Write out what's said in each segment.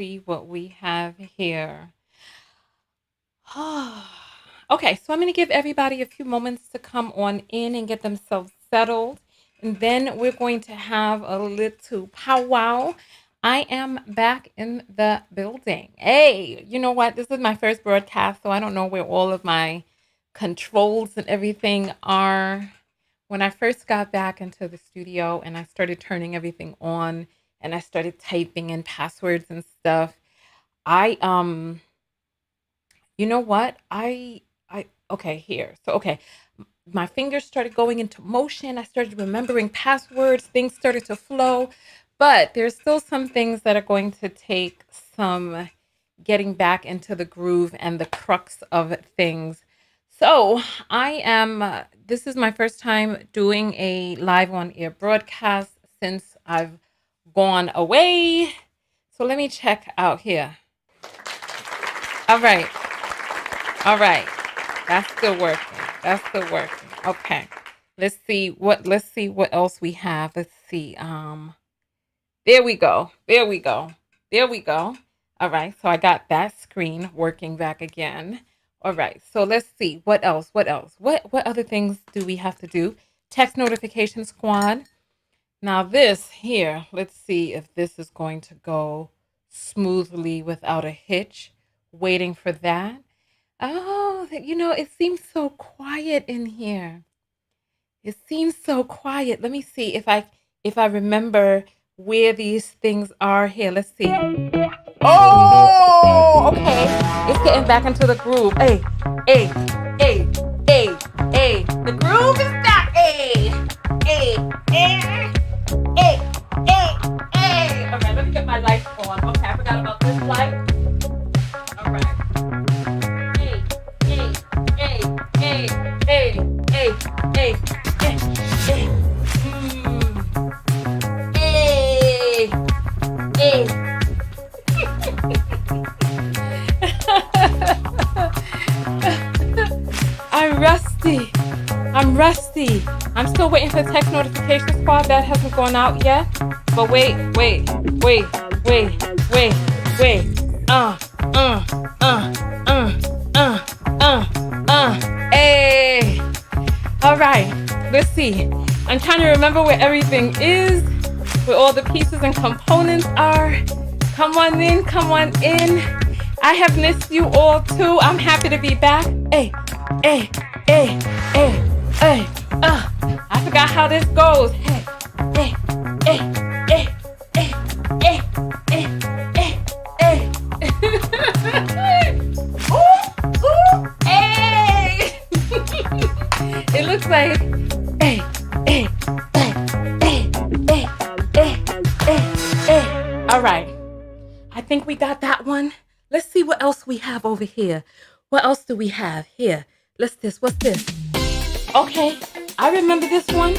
see what we have here. Okay, so I'm going to give everybody a few moments to come on in and get themselves settled. And then we're going to have a little powwow. I am back in the building. Hey, you know what? This is my first broadcast, so I don't know where all of my controls and everything are. When I first got back into the studio and I started turning everything on and I started typing in passwords and stuff, I you know what? Okay, here. So, okay, my fingers started going into motion. I started remembering passwords. Things started to flow, but there's still some things that are going to take some getting back into the groove and the crux of things. So, this is my first time doing a live on air broadcast since I've gone away. So, let me check out here. All right. All right. That's still working. That's still working. Okay. Let's see what else we have. Let's see. There we go. There we go. There we go. All right. So I got that screen working back again. All right. So let's see. What else? What else? What other things do we have to do? Text notification squad. Now this here, let's see if this is going to go smoothly without a hitch. Waiting for that. Oh, it seems so quiet in here. It seems so quiet. Let me see if I remember where these things are here. Let's see. Oh, okay. It's getting back into the groove. Hey, hey, hey, hey, hey. The groove is back. Hey, hey, hey, hey, hey, hey. Okay, let me get my lights on. Okay, I forgot about this light. All right. Hey, hey, hey, hey, hey, hey. Hey, hey. I'm rusty. I'm still waiting for the text notification squad. That hasn't gone out yet. But wait. Hey. All right. Let's see. I'm trying to remember where everything is, where all the pieces and components are. Come on in. I have missed you all too. I'm happy to be back. Hey. I forgot how this goes. Hey. It looks like All right. I think we got that one. Let's see what else we have over here. What else do we have here? What's this? Okay, I remember this one.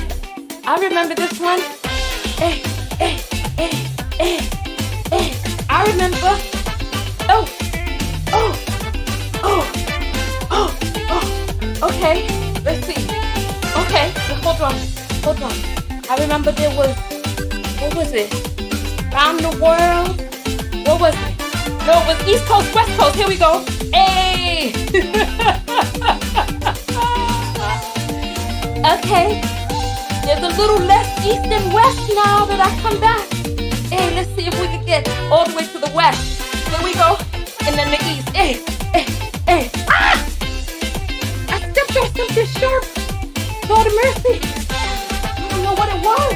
Hey. I remember. Okay, let's see. Okay, hold on. I remember there was, what was it? Around the world? What was it? No, it was East Coast, West Coast. Here we go. Hey! Okay. There's a little less east and west now that I come back. Hey, let's see if we can get all the way to the west. Here we go. And then the east. Hey. Ah! I stepped on something sharp. Lord of mercy. I don't know what it was,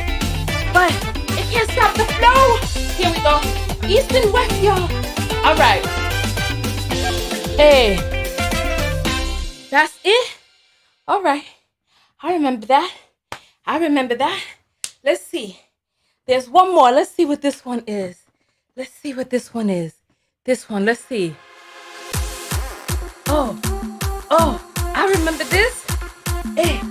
but it can't stop the flow. Here we go. East and west, y'all. All right. Hey. That's it? All right. I remember that. Let's see. There's one more. Let's see what this one is. This one, let's see. Oh, I remember this. Hey.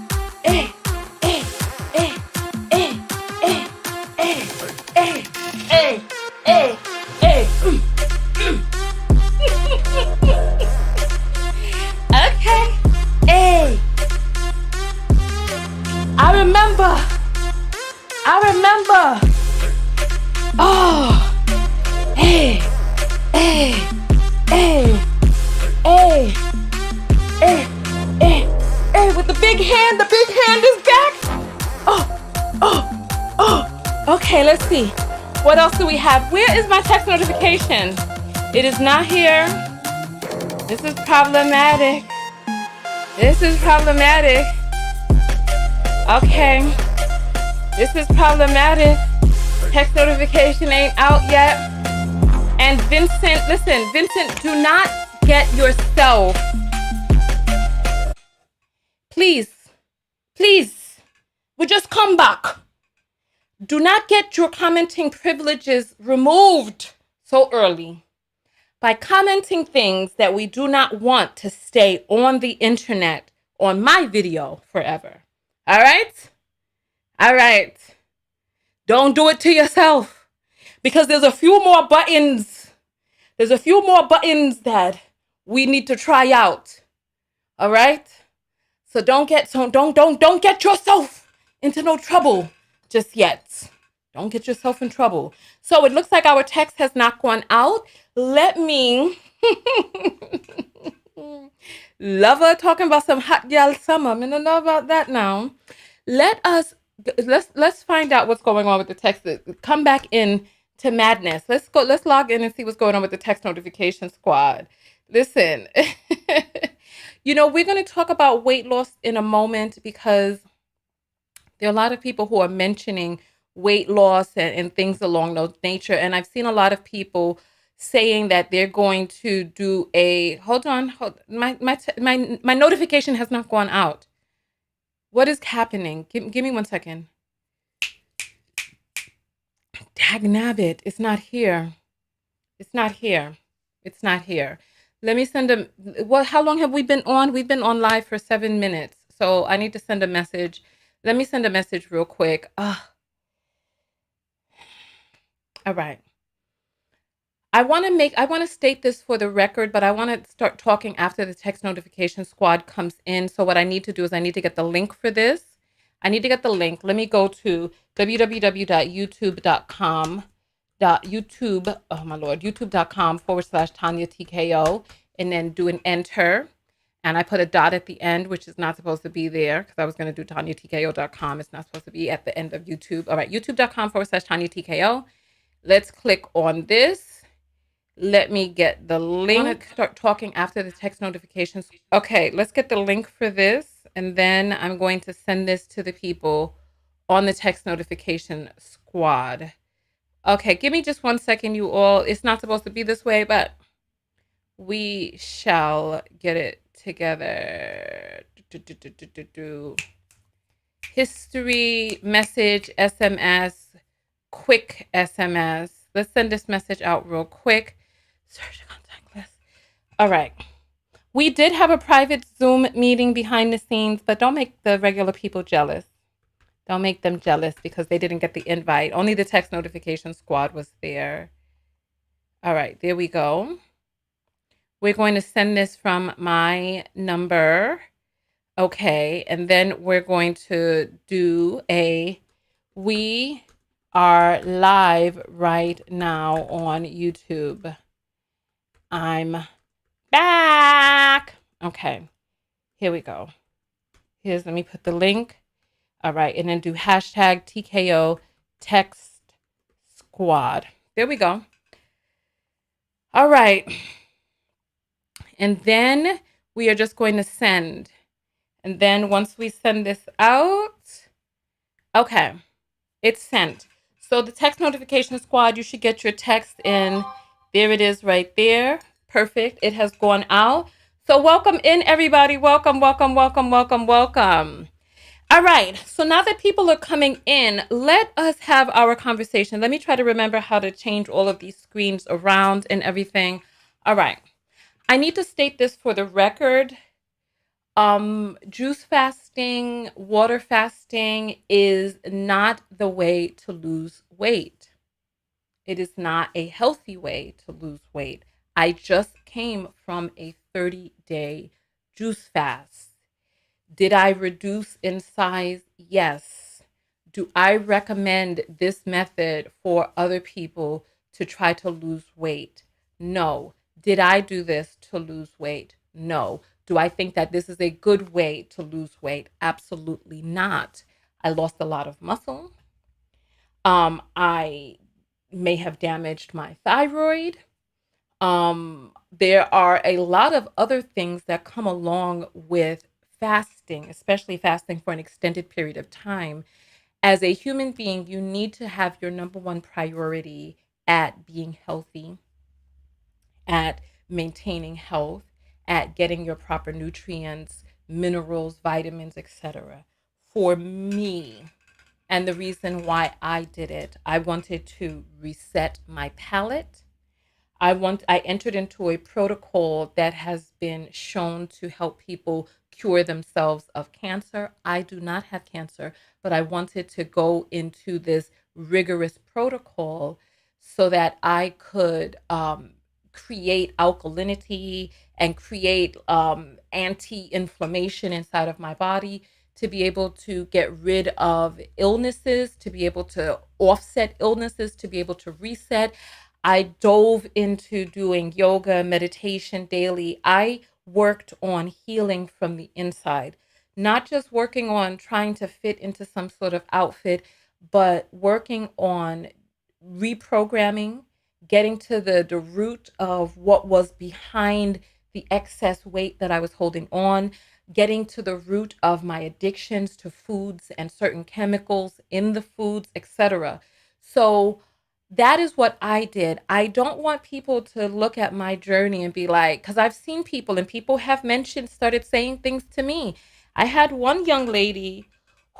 Okay. Hey. I remember. Oh. Hey. Hey, hey, hey, hey, hey, hey, with the big hand is back. Oh, okay, let's see. What else do we have? Where is my text notification? It is not here. This is problematic. This is problematic. Okay. This is problematic. Text notification ain't out yet. And Vincent, listen, Vincent, do not get yourself. Please, we just come back. Do not get your commenting privileges removed so early by commenting things that we do not want to stay on the internet on my video forever. All right? All right. Don't do it to yourself, because there's a few more buttons. There's a few more buttons that we need to try out. All right? So don't get yourself into no trouble just yet. Don't get yourself in trouble. So it looks like our text has not gone out. Let me Lover talking about some hot gal summer. I don't know about that now. Let's find out what's going on with the text. Come back in to madness. Let's log in and see what's going on with the text notification squad. Listen. We're going to talk about weight loss in a moment, because there are a lot of people who are mentioning weight loss and things along those nature. And I've seen a lot of people saying that they're going to do hold on. My notification has not gone out. What is happening? Give me 1 second. Dagnabbit, it's not here. It's not here. It's not here. Let me send how long have we been on? We've been on live for 7 minutes. So I need to send a message. Let me send a message real quick. All right. I want to state this for the record, but I want to start talking after the text notification squad comes in. So what I need to do is I need to get the link for this. I need to get the link. Let me go to youtube.com/TanyaTKO, and then do an enter. And I put a dot at the end, which is not supposed to be there, because I was going to do TanyaTKO.com. It's not supposed to be at the end of YouTube. All right, youtube.com/TanyaTKO. Let's click on this. Let me get the link. I want to start talking after the text notifications. Okay, let's get the link for this. And then I'm going to send this to the people on the text notification squad. Okay, give me just 1 second, you all. It's not supposed to be this way, but we shall get it together. History, message, SMS, quick SMS. Let's send this message out real quick. Search contact list. All right. We did have a private Zoom meeting behind the scenes, but don't make the regular people jealous. Don't make them jealous because they didn't get the invite. Only the text notification squad was there. All right, there we go. We're going to send this from my number. Okay, and then we're going to do we are live right now on YouTube. I'm back. Okay, here we go. Let me put the link. All right, and then do hashtag TKO text squad. There we go. All right. And then we are just going to send. And then once we send this out, okay, it's sent. So the text notification squad, you should get your text in. There it is right there. Perfect. It has gone out. So welcome in, everybody. Welcome, welcome, welcome, welcome, welcome. All right. So now that people are coming in, let us have our conversation. Let me try to remember how to change all of these screens around and everything. All right. I need to state this for the record. Juice fasting, water fasting is not the way to lose weight. It is not a healthy way to lose weight. I just came from a 30-day juice fast. Did I reduce in size? Yes. Do I recommend this method for other people to try to lose weight? No. Did I do this to lose weight? No. Do I think that this is a good way to lose weight? Absolutely not. I lost a lot of muscle. I may have damaged my thyroid. There are a lot of other things that come along with fasting, especially fasting for an extended period of time. As a human being, you need to have your number one priority at being healthy, at maintaining health, at getting your proper nutrients, minerals, vitamins, etc. For me, and the reason why I did it, I wanted to reset my palate. I entered into a protocol that has been shown to help people cure themselves of cancer. I do not have cancer, but I wanted to go into this rigorous protocol so that I could create alkalinity and create anti-inflammation inside of my body, to be able to get rid of illnesses, to be able to offset illnesses, to be able to reset. I dove into doing yoga, meditation daily. I worked on healing from the inside, not just working on trying to fit into some sort of outfit, but working on reprogramming, getting to the root of what was behind the excess weight that I was holding on, getting to the root of my addictions to foods and certain chemicals in the foods, etc. So that is what I did. I don't want people to look at my journey and be like, because I've seen people and people have mentioned, started saying things to me. I had one young lady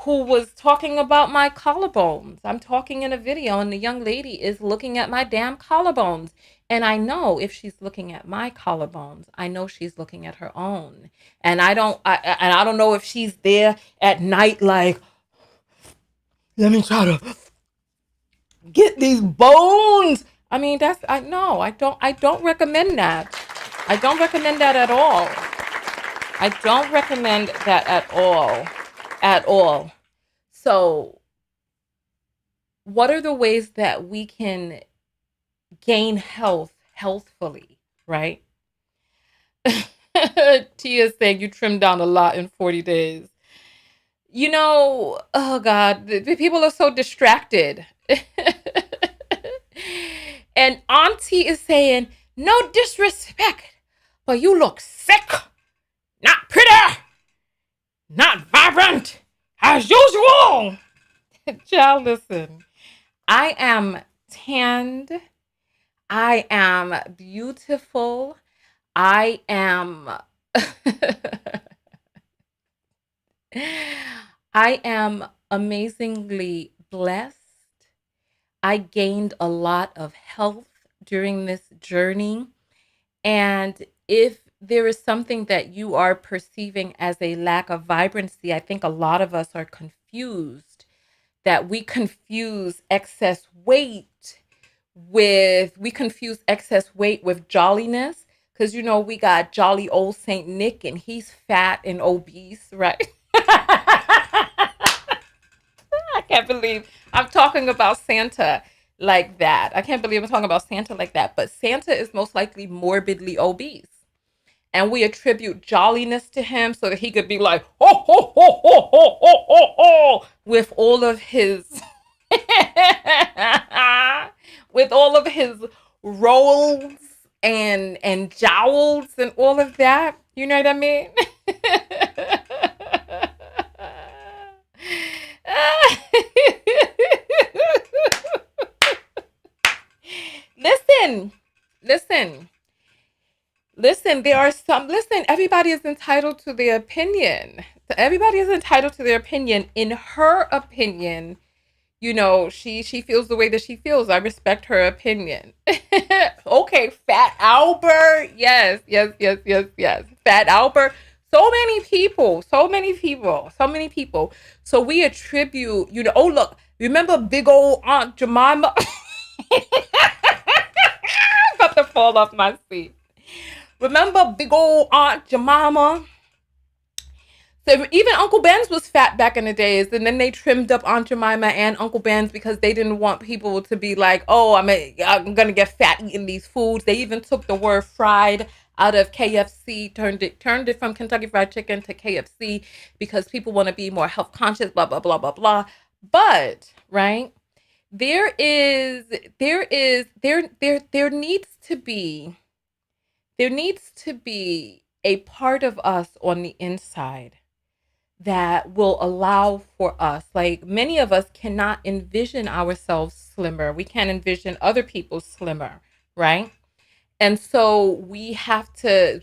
who was talking about my collarbones. I'm talking in a video, and the young lady is looking at my damn collarbones. And I know if she's looking at my collarbones, I know she's looking at her own. And I don't know if she's there at night like, let me try to get these bones. I mean, that's I no, I don't recommend that. I don't recommend that at all. I don't recommend that at all. At all. So, what are the ways that we can gain health healthfully, right? Tia saying you trimmed down a lot in 40 days. Oh God, the people are so distracted. And Auntie is saying, no disrespect, but you look sick, not pretty, not vibrant, as usual. Child, listen, I am tanned. I am beautiful. I am. I am amazingly blessed. I gained a lot of health during this journey. And if there is something that you are perceiving as a lack of vibrancy, I think a lot of us are confused, that we confuse excess weight with jolliness. Because, we got jolly old Saint Nick and he's fat and obese, right? I can't believe I'm talking about Santa like that. I can't believe I'm talking about Santa like that. But Santa is most likely morbidly obese. And we attribute jolliness to him so that he could be like, ho, ho, ho, ho, ho, ho, ho, ho, with all of his, with all of his rolls and jowls and all of that. You know what I mean? Listen, listen, listen. Everybody is entitled to their opinion. Everybody is entitled to their opinion. In her opinion, she feels the way that she feels. I respect her opinion. Okay, Fat Albert. Yes, yes, yes, yes, yes. Fat Albert. So many people, so many people, so many people. So we attribute, oh, look, remember big old Aunt Jemima? I'm about to fall off my seat. Remember big old Aunt Jemima? So even Uncle Ben's was fat back in the days, and then they trimmed up Aunt Jemima and Uncle Ben's because they didn't want people to be like, "Oh, I'm gonna get fat eating these foods." They even took the word "fried" out of KFC, turned it from Kentucky Fried Chicken to KFC because people want to be more health conscious. Blah blah blah blah blah. But right, there is there needs to be a part of us on the inside that will allow for us. Like many of us cannot envision ourselves slimmer. We can't envision other people slimmer, right? And so we have to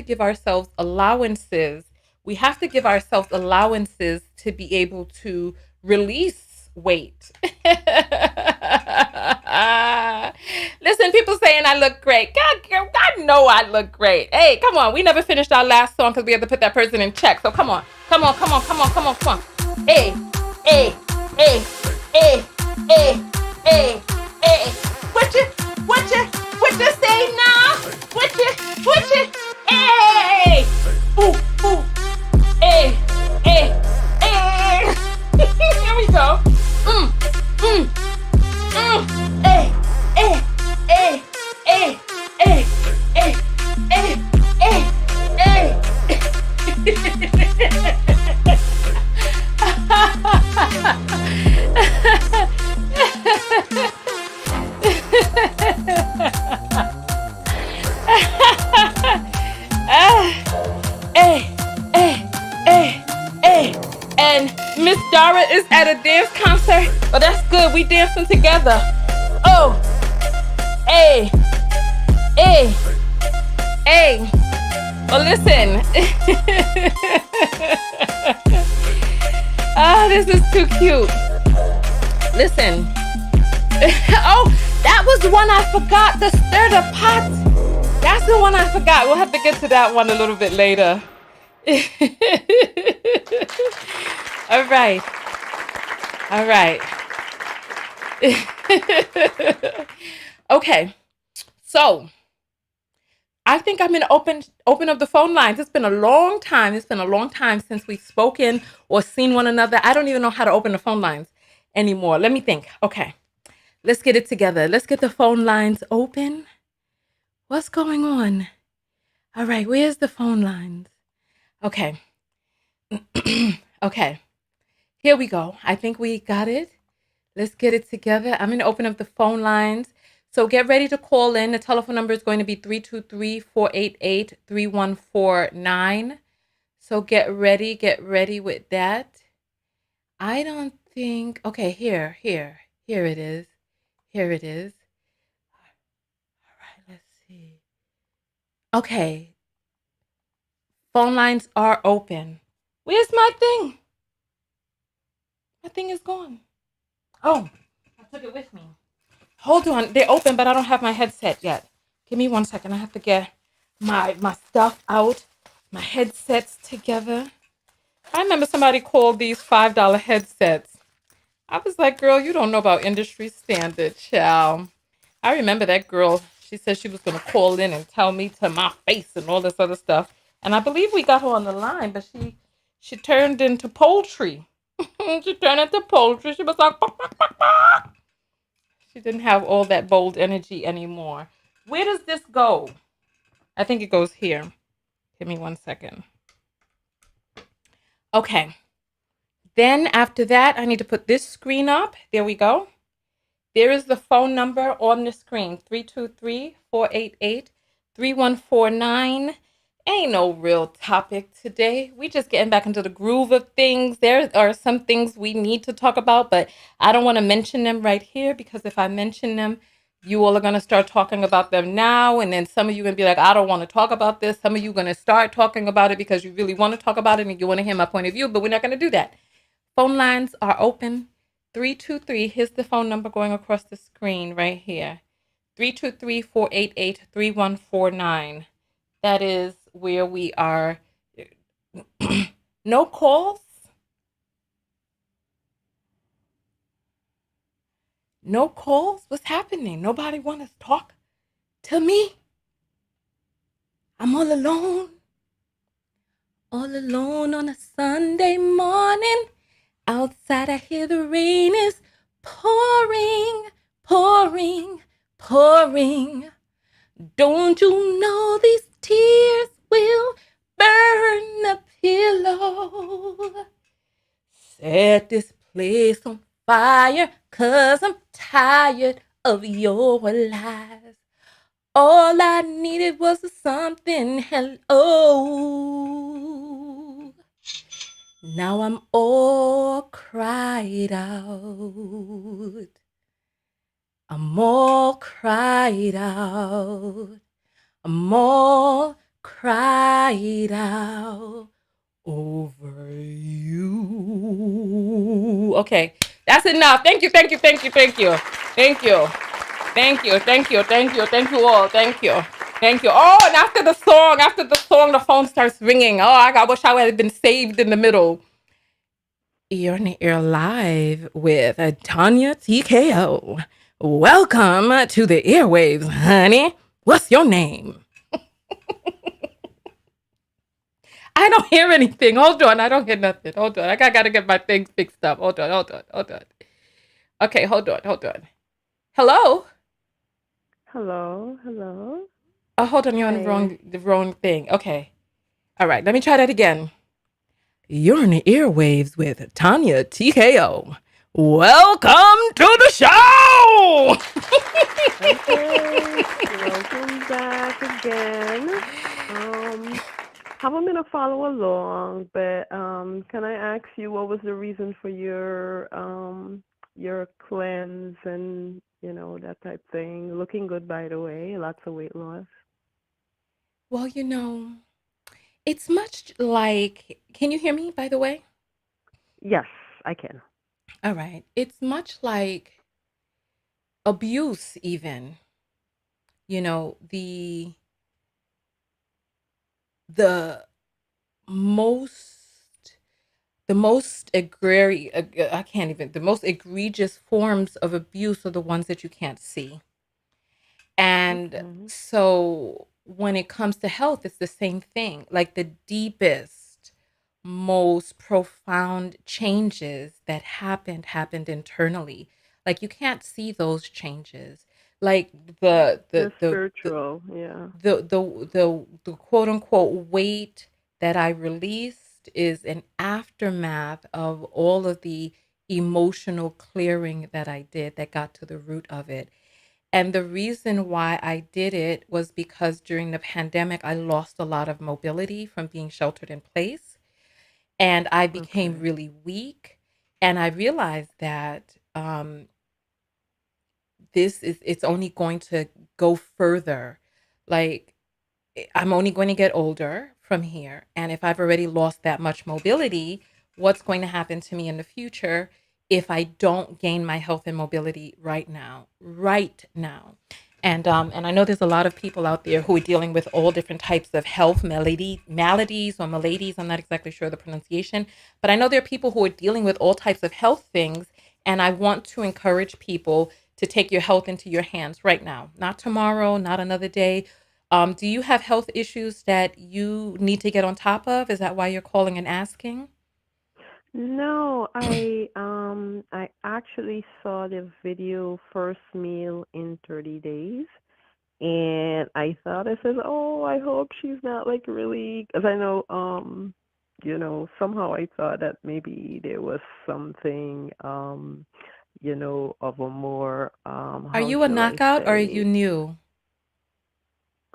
give ourselves allowances. We have to give ourselves allowances to be able to release weight. Listen, people saying I look great. God, girl, God know I look great. Hey, come on. We never finished our last song because we had to put that person in check. So come on. Come on, come on, come on, come on, come on. Hey, hey, hey, hey, hey, hey, hey. What you say now? What you, hey, ooh, ooh, hey, hey, hey. Here we go. Hey, hey, hey, hey, hey, hey, hey, hey, And Miss Dara is at a dance concert. Oh, that's good. We dancing together. Oh, hey, hey, hey. Well, listen. Oh, this is too cute. Listen. Oh, that was the one I forgot. The stir the pot. That's the one I forgot. We'll have to get to that one a little bit later. All right. All right. Okay. So I think I'm gonna open up the phone lines. It's been a long time. It's been a long time since we've spoken or seen one another. I don't even know how to open the phone lines anymore. Let me think. Okay. Let's get it together. Let's get the phone lines open. What's going on? All right, where's the phone lines? Okay. Okay. Here we go. I think we got it. Let's get it together. I'm going to open up the phone lines. So get ready to call in. The telephone number is going to be 323-488-3149. So get ready with that. I don't think, okay, here it is. Here it is. All right, let's see. Okay. Phone lines are open. Where's my thing? My thing is gone. Oh, I took it with me. Hold on. They're open, but I don't have my headset yet. Give me 1 second. I have to get my stuff out, my headsets together. I remember somebody called these $5 headsets. I was like, girl, you don't know about industry standard, child. I remember that girl. She said she was going to call in and tell me to my face and all this other stuff. And I believe we got her on the line, but she turned into poultry. She turned into poultry. She was like, bah, bah, bah, bah. She didn't have all that bold energy anymore. Where does this go? I think it goes here. Give me 1 second. Okay. Then after that, I need to put this screen up. There we go. There is the phone number on the screen, 323-488-3149. Ain't no real topic today. We just getting back into the groove of things. There are some things we need to talk about, but I don't want to mention them right here because if I mention them, you all are going to start talking about them now. And then some of you are going to be like, I don't want to talk about this. Some of you are going to start talking about it because you really want to talk about it and you want to hear my point of view, but we're not going to do that. Phone lines are open. 323, here's the phone number going across the screen right here. 323-488-3149. That is where we are. No calls? No calls? What's happening? Nobody want to talk to me? I'm all alone. All alone on a Sunday morning. Outside I hear the rain is pouring, pouring, pouring. Don't you know these tears will burn the pillow? Set this place on fire, 'cause I'm tired of your lies. All I needed was something hello. Now I'm all cried out. I'm all cried out. I'm all cried out over you. Okay, that's enough. Thank you, thank you, thank you, thank you, thank you, thank you, thank you, thank you, thank you all, thank you, thank you. Oh, and after the song, the phone starts ringing. Oh, I wish I had been saved in the middle. You're in the air live with Tanya TKO. Welcome to the airwaves, honey. What's your name? I don't hear anything. Hold on. I don't hear nothing. Hold on. I gotta get my things fixed up. Hold on. Okay, hold on. Hello? Hello, hello. Oh, hold on. You're on Hi. the wrong thing. Okay. All right. Let me try that again. You're in the airwaves with Tanya TKO. Welcome to the show. Okay, welcome back again. Um, haven't been a follow along, but can I ask you what was the reason for your cleanse and that type thing? Looking good, by the way. Lots of weight loss. Well, it's much like, can you hear me, by the way? Yes, I can. All right. It's much like abuse, even. The most, the most I can't even, the most egregious forms of abuse are the ones that you can't see. And Okay. so when it comes to health, it's the same thing. Like the deepest, most profound changes that happened internally. Like you can't see those changes. Like the the They're the the spiritual, yeah. the quote unquote weight that I released is an aftermath of all of the emotional clearing that I did that got to the root of it. And the reason why I did it was because during the pandemic, I lost a lot of mobility from being sheltered in place. And I became Okay. really weak. And I realized that it's only going to go further. Like, I'm only going to get older from here. And if I've already lost that much mobility, what's going to happen to me in the future if I don't gain my health and mobility right now? Right now. And I know there's a lot of people out there who are dealing with all different types of health maladies or maladies. I'm not exactly sure the pronunciation, but I know there are people who are dealing with all types of health things. And I want to encourage people to take your health into your hands right now, not tomorrow, not another day. Do you have health issues that you need to get on top of? Is that why you're calling and asking? No, I actually saw the video first meal in 30 days, and I thought, I said, "Oh, I hope she's not like really," because I know somehow I thought that maybe there was something of a more Are how you a shall I knockout or are you say, new?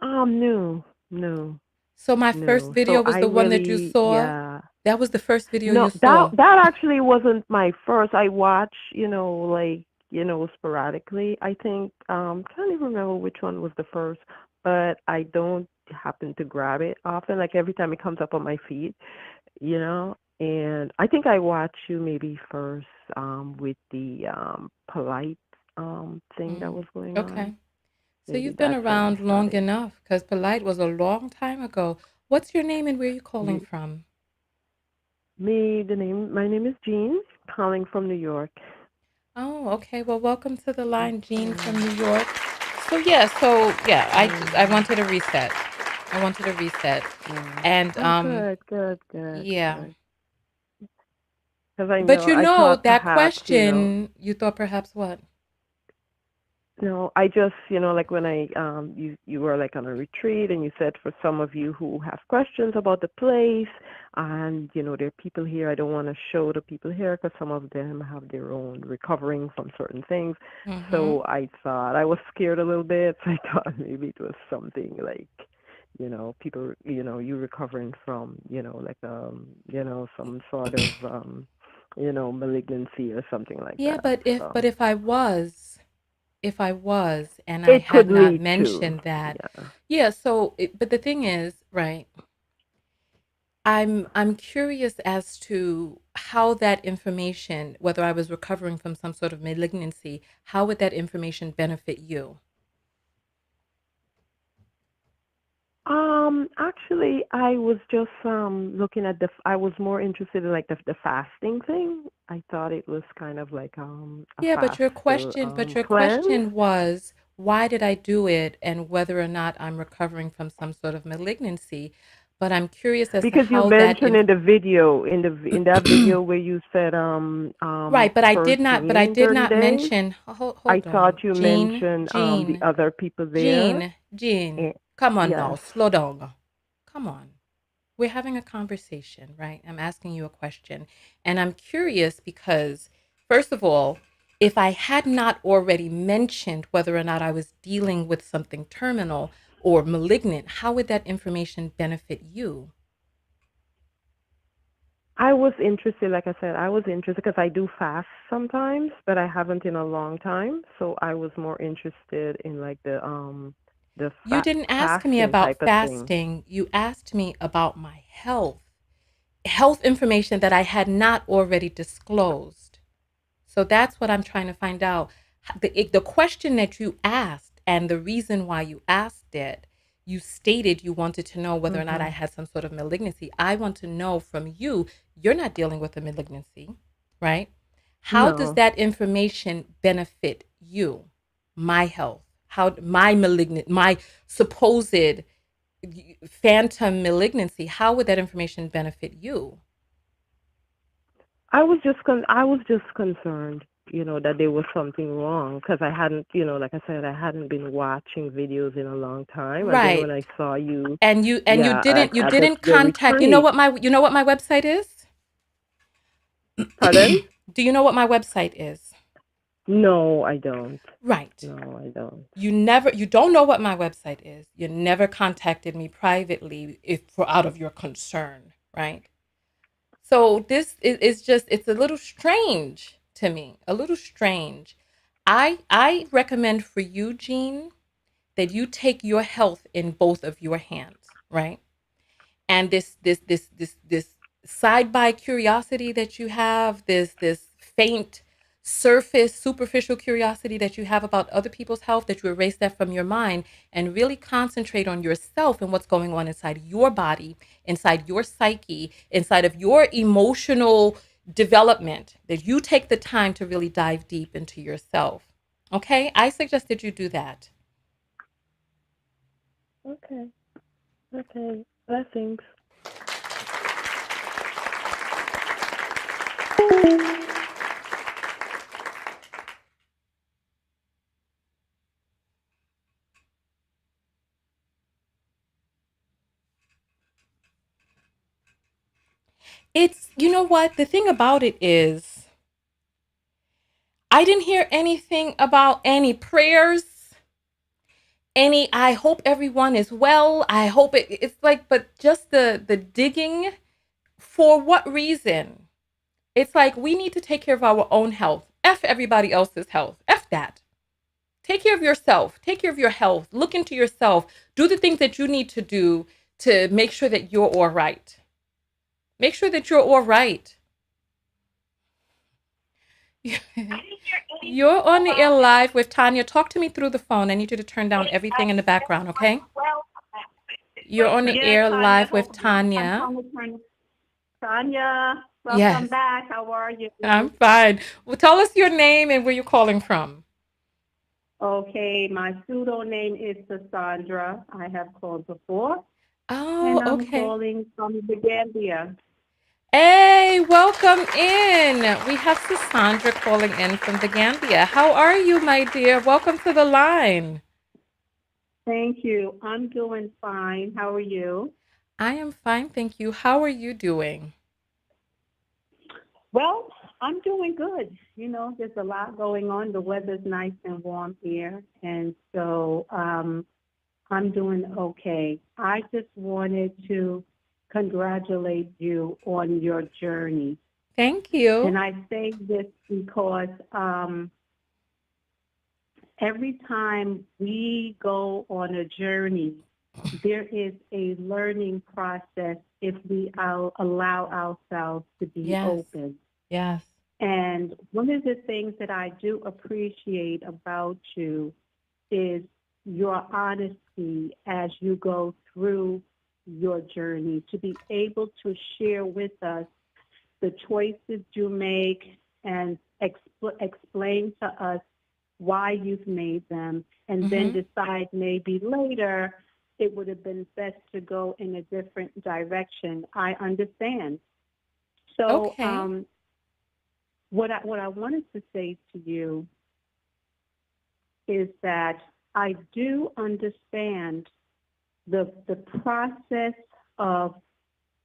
no, no, So my first no. So video was I the one that you really, saw. yeah. That was the first video No, you that saw. that actually wasn't my first. I watch, like, sporadically. I think can't even remember which one was the first, but I don't happen to grab it often. Like every time it comes up on my feed, And I think I watched you maybe first with the polite thing that Mm, was going on. okay. So Maybe you've been that's when I around long started. enough because Polite was a long time ago. What's your name and where are you calling Me, from? my name is Jean, calling from New York. Oh, okay. Well, welcome to the line, Jean from Okay. New York. So yeah, I Mm-hmm. wanted to reset. I wanted a reset. Yeah. And Oh, good, good, good, yeah. good. Because I But know, you I know thought that perhaps, question, you thought perhaps what? no, I just, like when you were like on a retreat and you said for some of you who have questions about the place and, there are people here, I don't want to show the people here because some of them have their own recovering from certain things. Mhm. So I thought I was scared a little bit. So I thought maybe it was something like, people, you recovering from, like, some sort of, malignancy or something like Yeah, that. but if So but if I was and I it had could not lead to, mentioned that. yeah. Yeah, but the thing is, right? I'm curious as to how that information, whether I was recovering from some sort of malignancy, how would that information benefit you? Actually, I was just looking at I was more interested in like the fasting thing. I thought it was kind of like a Yeah, but fast your question, but your cleanse question was, why did I do it and whether or not I'm recovering from some sort of malignancy. But I'm curious as to because you how that mentioned in the video in that video where you said right, but I purging did 30 not days. mention, I hold on, thought you Jean, mentioned the Jean, other people there. Jean, And, come on now, yes. slow down. Come on. We're having a conversation, right? I'm asking you a question. And I'm curious because, first of all, if I had not already mentioned whether or not I was dealing with something terminal or malignant, how would that information benefit you? I was interested, like I said, I was interested because I do fast sometimes, but I haven't in a long time. So I was more interested in like the You didn't ask me fasting about type of thing. fasting. You asked me about my health information that I had not already disclosed. So that's what I'm trying to find out. The question that you asked and the reason why you asked it, you stated you wanted to know whether or not I Mhm. had some sort of malignancy. I want to know from you, you're not dealing with a malignancy, right? How does No. that information benefit you, my health? How my supposed phantom malignancy, how would that information benefit you? I was just concerned, that there was something wrong because I hadn't, like I said, I hadn't been watching videos in a long time. And then when Right. I saw you, And you yeah, didn't you at didn't the contact, retreat. you know what my website is? Pardon? Do you know what my website is? No, I don't. Right. No, I don't. You don't know what my website is. You never contacted me privately if for out of your concern, right? So this is just, it's a little strange to me. A little strange. I recommend for you, Jean, that you take your health in both of your hands, right? And this side by curiosity that you have, this faint surface superficial curiosity that you have about other people's health, that you erase that from your mind and really concentrate on yourself and what's going on inside your body, inside your psyche, inside of your emotional development, that you take the time to really dive deep into yourself. Okay, I suggest that you do that. Okay. Okay. Blessings. It's, you know what, the thing about it is, I didn't hear anything about any prayers, any I hope everyone is well. I hope it's like, but just the digging, for what reason? It's like we need to take care of our own health. F everybody else's health. F that. Take care of yourself. Take care of your health. Look into yourself. Do the things that you need to do to make sure that you're all right. Make sure that you're all right. You're on the air live with Tanya. Talk to me through the phone. I need you to turn down everything in the background, okay? You're on the Yes, air Tanya, live with I'm Tanya. trying to turn. Tanya, welcome Yes, back. How are I'm you? fine. Well, tell us your name and where you're calling from. Okay, my pseudo name is Cassandra. I have called before. Oh, and I'm okay. calling from the Gambia. Hey, welcome in. We have Cassandra calling in from the Gambia. How are you, my dear? Welcome to the line. Thank you. I'm doing fine. How are you? I am fine, thank you. How are you doing? Well, I'm doing good. There's a lot going on. The weather's nice and warm here, and so I'm doing okay. I just wanted to congratulate you on your journey. Thank you. And I say this because every time we go on a journey, there is a learning process if we allow ourselves to be Yes, open. yes. And one of the things that I do appreciate about you is your honesty as you go through your journey, to be able to share with us the choices you make and explain to us why you've made them, and then Mm-hmm. decide maybe later it would have been best to go in a different direction. I understand. So, Okay. what I wanted to say to you is that I do understand the process of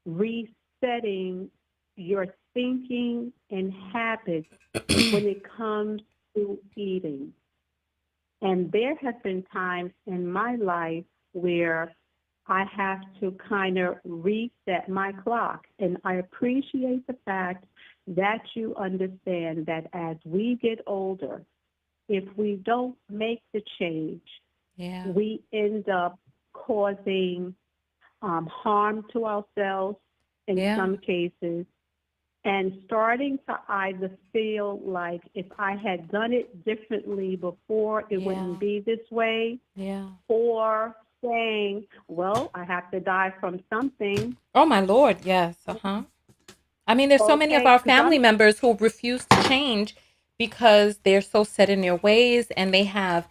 resetting your thinking and habits when it comes to eating. And there have been times in my life where I have to kind of reset my clock. And I appreciate the fact that you understand that as we get older, if we don't make the change, Yeah, we end up causing harm to ourselves in yeah, some cases, and starting to either feel like if I had done it differently before, it wouldn't yeah, be this way, yeah. or saying, well, I have to die from something. Oh, my Lord, yes. Uh-huh. I mean, there's so many of Okay, our because family members who refuse to change because they're so set in their ways and they have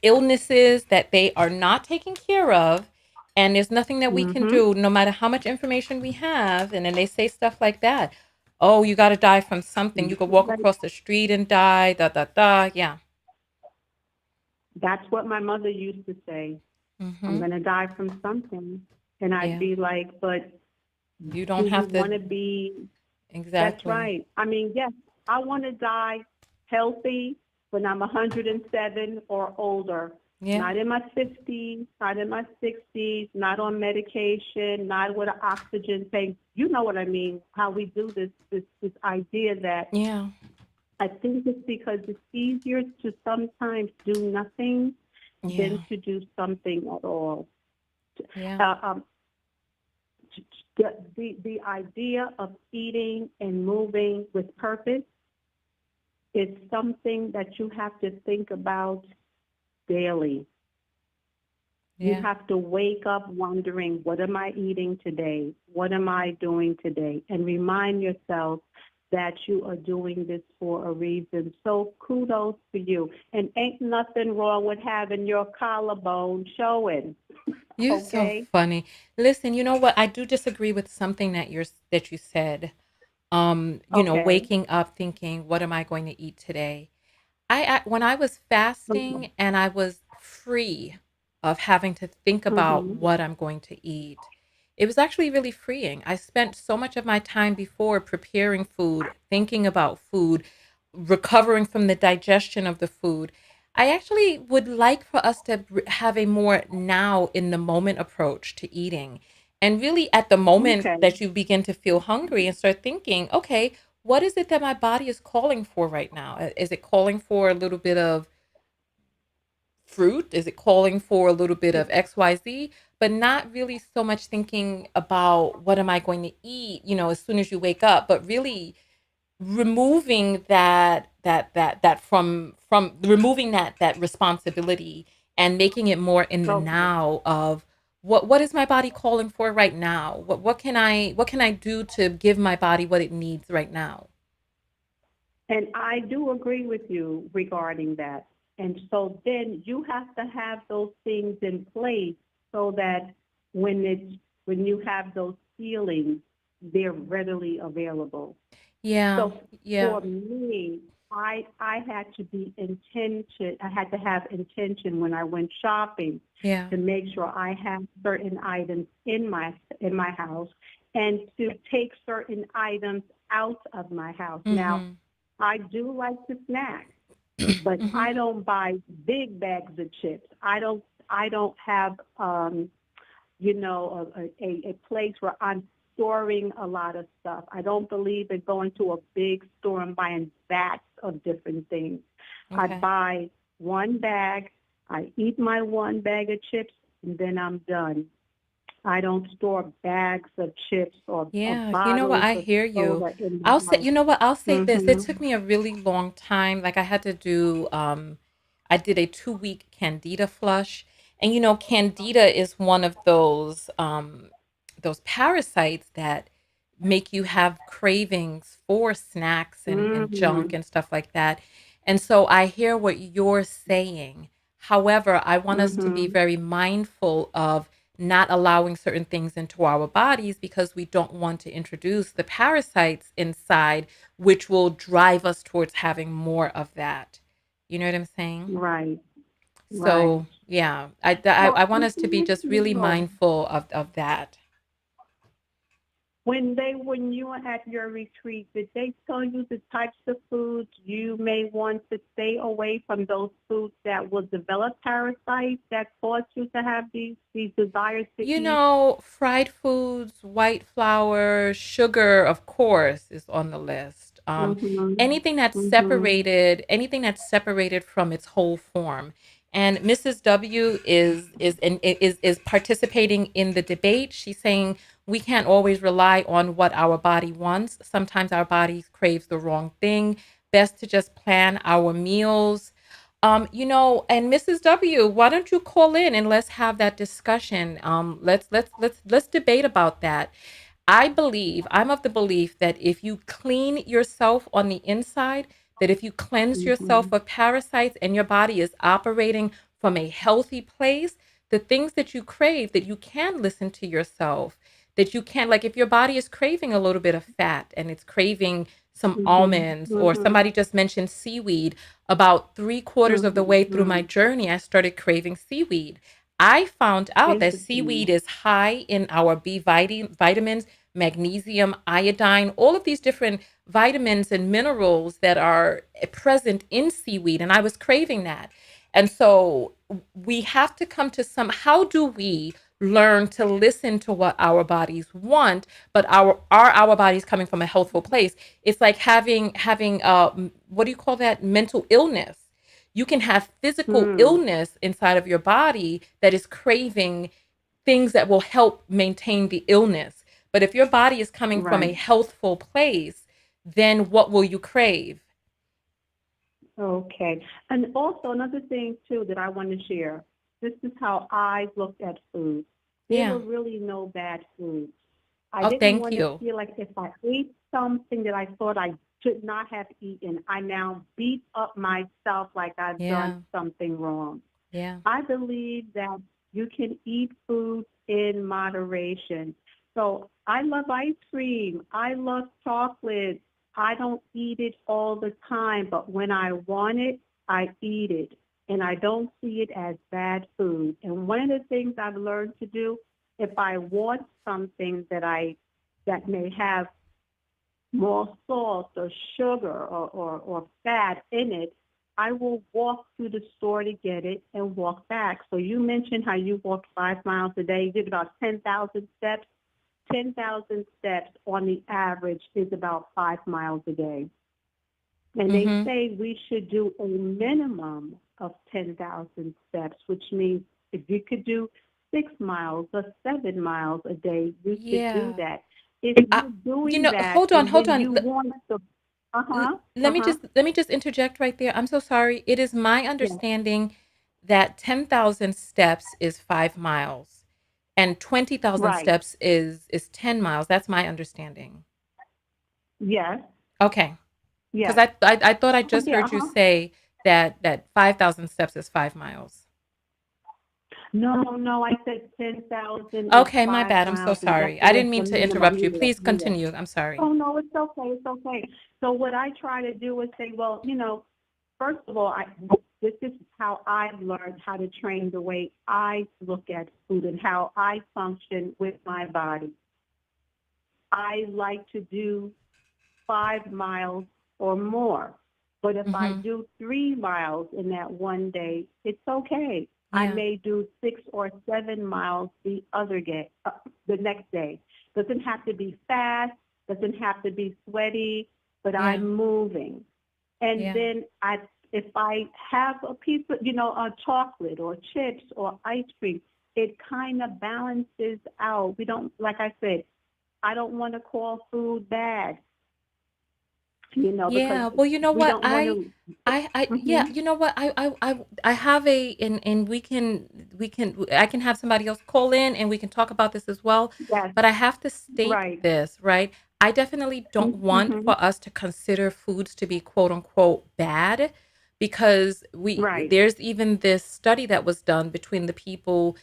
illnesses that they are not taking care of. And there's nothing that we can mm-hmm, do, no matter how much information we have. And then they say stuff like that. Oh, you got to die from something. You could walk across the street and die, da, da, da. Yeah. that's what my mother used to say. I'm Mm-hmm. going to die from something. And I'd Yeah. be like, but You do don't you have to. want to be? That's Exactly. right. I mean, yes, I want to die healthy when I'm 107 or older, Yeah. not in my 50s, not in my 60s, not on medication, not with an oxygen tank. You know what I mean? How we do this idea that Yeah. I think it's because it's easier to sometimes do nothing Yeah. than to do something at all. Yeah. Uh, um, the idea of eating and moving with purpose is something that you have to think about daily. You Yeah. have to wake up wondering, what am I eating today? What am I doing today? And remind yourself that you are doing this for a reason. So kudos to you. And ain't nothing wrong with having your collarbone showing, You're so okay? funny. Listen, you know what? I do disagree with something that you said. Okay. Waking up thinking, what am I going to eat today? When I was fasting and I was free of having to think about Mm-hmm. what I'm going to eat, it was actually really freeing. I spent so much of my time before preparing food, thinking about food, recovering from the digestion of the food. I actually would like for us to have a more now in the moment approach to eating. And really, at the moment Okay. that you begin to feel hungry and start thinking, okay, what is it that my body is calling for right now? Is it calling for a little bit of fruit? Is it calling for a little bit of XYZ? But not really so much thinking about what am I going to eat, as soon as you wake up, but really removing that from removing that responsibility and making it more in the Okay. now of what is my body calling for right now? What can I do to give my body what it needs right now? And I do agree with you regarding that. And so then you have to have those things in place so that when it's when you have those feelings, they're readily available. Yeah. So Yeah. for me, I had to be intention. I had to have intention when I went shopping Yeah. to make sure I have certain items in my house and to take certain items out of my house. Now, Mhm. I do like to snack, but Mhm. I don't buy big bags of chips. I don't have a place where I'm storing a lot of stuff. I don't believe in going to a big store and buying vats of different things. I Okay. buy one bag, I eat my one bag of chips, and then I'm done. I don't store bags of chips or Yeah, you know what? bottles I of hear you. soda in I'll the say, house. you know what? I'll say this. It Mhm. took me a really long time. Like I had to do, I did a 2 week Candida flush. And you know, Candida is one of those parasites that make you have cravings for snacks and junk Mhm. and stuff like that. And so I hear what you're saying. However, I want us to be Mhm. very mindful of not allowing certain things into our bodies because we don't want to introduce the parasites inside, which will drive us towards having more of that. You know what I'm saying? Right. Right. So, yeah, I Well, want us to be just really mindful of that. when you were at your retreat, did they tell you the types of foods you may want to stay away from, those foods that will develop parasites that cause you to have these desires to You eat? know, fried foods, white flour, sugar, of course, is on the list. Mhm. Mhm. Anything that's separated from its whole form. And Mrs. W is participating in the debate. She's saying we can't always rely on what our body wants. Sometimes our body craves the wrong thing. Best to just plan our meals. And Mrs. W, why don't you call in and let's have that discussion? Let's debate about that. I'm of the belief that if you clean yourself on the inside, that if you cleanse yourself Mhm. of parasites and your body is operating from a healthy place, the things that you crave, that you can listen to yourself, that you can, like if your body is craving a little bit of fat and it's craving some Mhm. almonds, or Mhm. somebody just mentioned seaweed. About 3/4 of the way Mhm. through my Mhm. journey, I started craving seaweed. I found out that seaweed Interesting. is high in our vitamins, magnesium, iodine, all of these different vitamins and minerals that are present in seaweed. And I was craving that. And so we have to come to how do we learn to listen to what our bodies want, but our bodies coming from a healthful place? It's like having what do you call that, mental illness. You can have physical Hmm. illness inside of your body that is craving things that will help maintain the illness. But if your body is coming from a Right. healthful place, then what will you crave? Okay. And also another thing too that I want to share. This is how I looked at food. There Yeah. were really no bad foods. I Oh, didn't thank want to you. feel like if I ate something that I thought I should not have eaten, I now beat up myself like I've done Yeah. something wrong. Yeah. I believe that you can eat food in moderation. So I love ice cream. I love chocolate. I don't eat it all the time, but when I want it, I eat it. And I don't see it as bad food. And one of the things I've learned to do, if I want something that may have more salt or sugar or fat in it, I will walk to the store to get it and walk back. So you mentioned how you walked 5 miles a day. You did about 10,000 steps. 10,000 steps on the average is about 5 miles a day. And they Mm-hmm. say we should do a minimum of 10,000 steps, which means if you could do 6 miles or 7 miles a day, you should do Yeah. that. If I, you're doing that hold on, and hold then on. you want to, uh-huh, Let me uh-huh, just interject right there. I'm so sorry. It is my yes, understanding that 10,000 steps is 5 miles and 20,000 right, steps is 10 miles. That's my understanding. yes, Okay. Cuz yes. I thought I just Yeah, heard you uh-huh. say that 5,000 steps is 5 miles. No, I said 10,000 is Okay, my bad. I'm so 5 miles, and that's sorry. I didn't the mean to minimum interrupt you. here. Please Yeah. continue. I'm sorry. Oh no, it's okay. It's okay. So what I try to do is say, well, first of all, this is how I've learned how to train the way I look at food and how I function with my body. I like to do 5 miles or more. But if I Mm-hmm. do 3 miles in that one day, it's okay. I Yeah. may do 6 or 7 miles the next day. Doesn't have to be fast, doesn't have to be sweaty, but Yeah. I'm moving. And Yeah. then if I have a piece of, a chocolate or chips or ice cream, it kind of balances out. We don't, like I said, I don't want to call food bad, because Yeah, well, you know we what? don't want to. Yeah, Hmm. you know what? I have and I can have somebody else call in and we can talk about this as well. Yes, But I have to state right. this, right? I definitely don't want Mm-hmm. for us to consider foods to be quote unquote bad because Right, there's even this study that was done between the people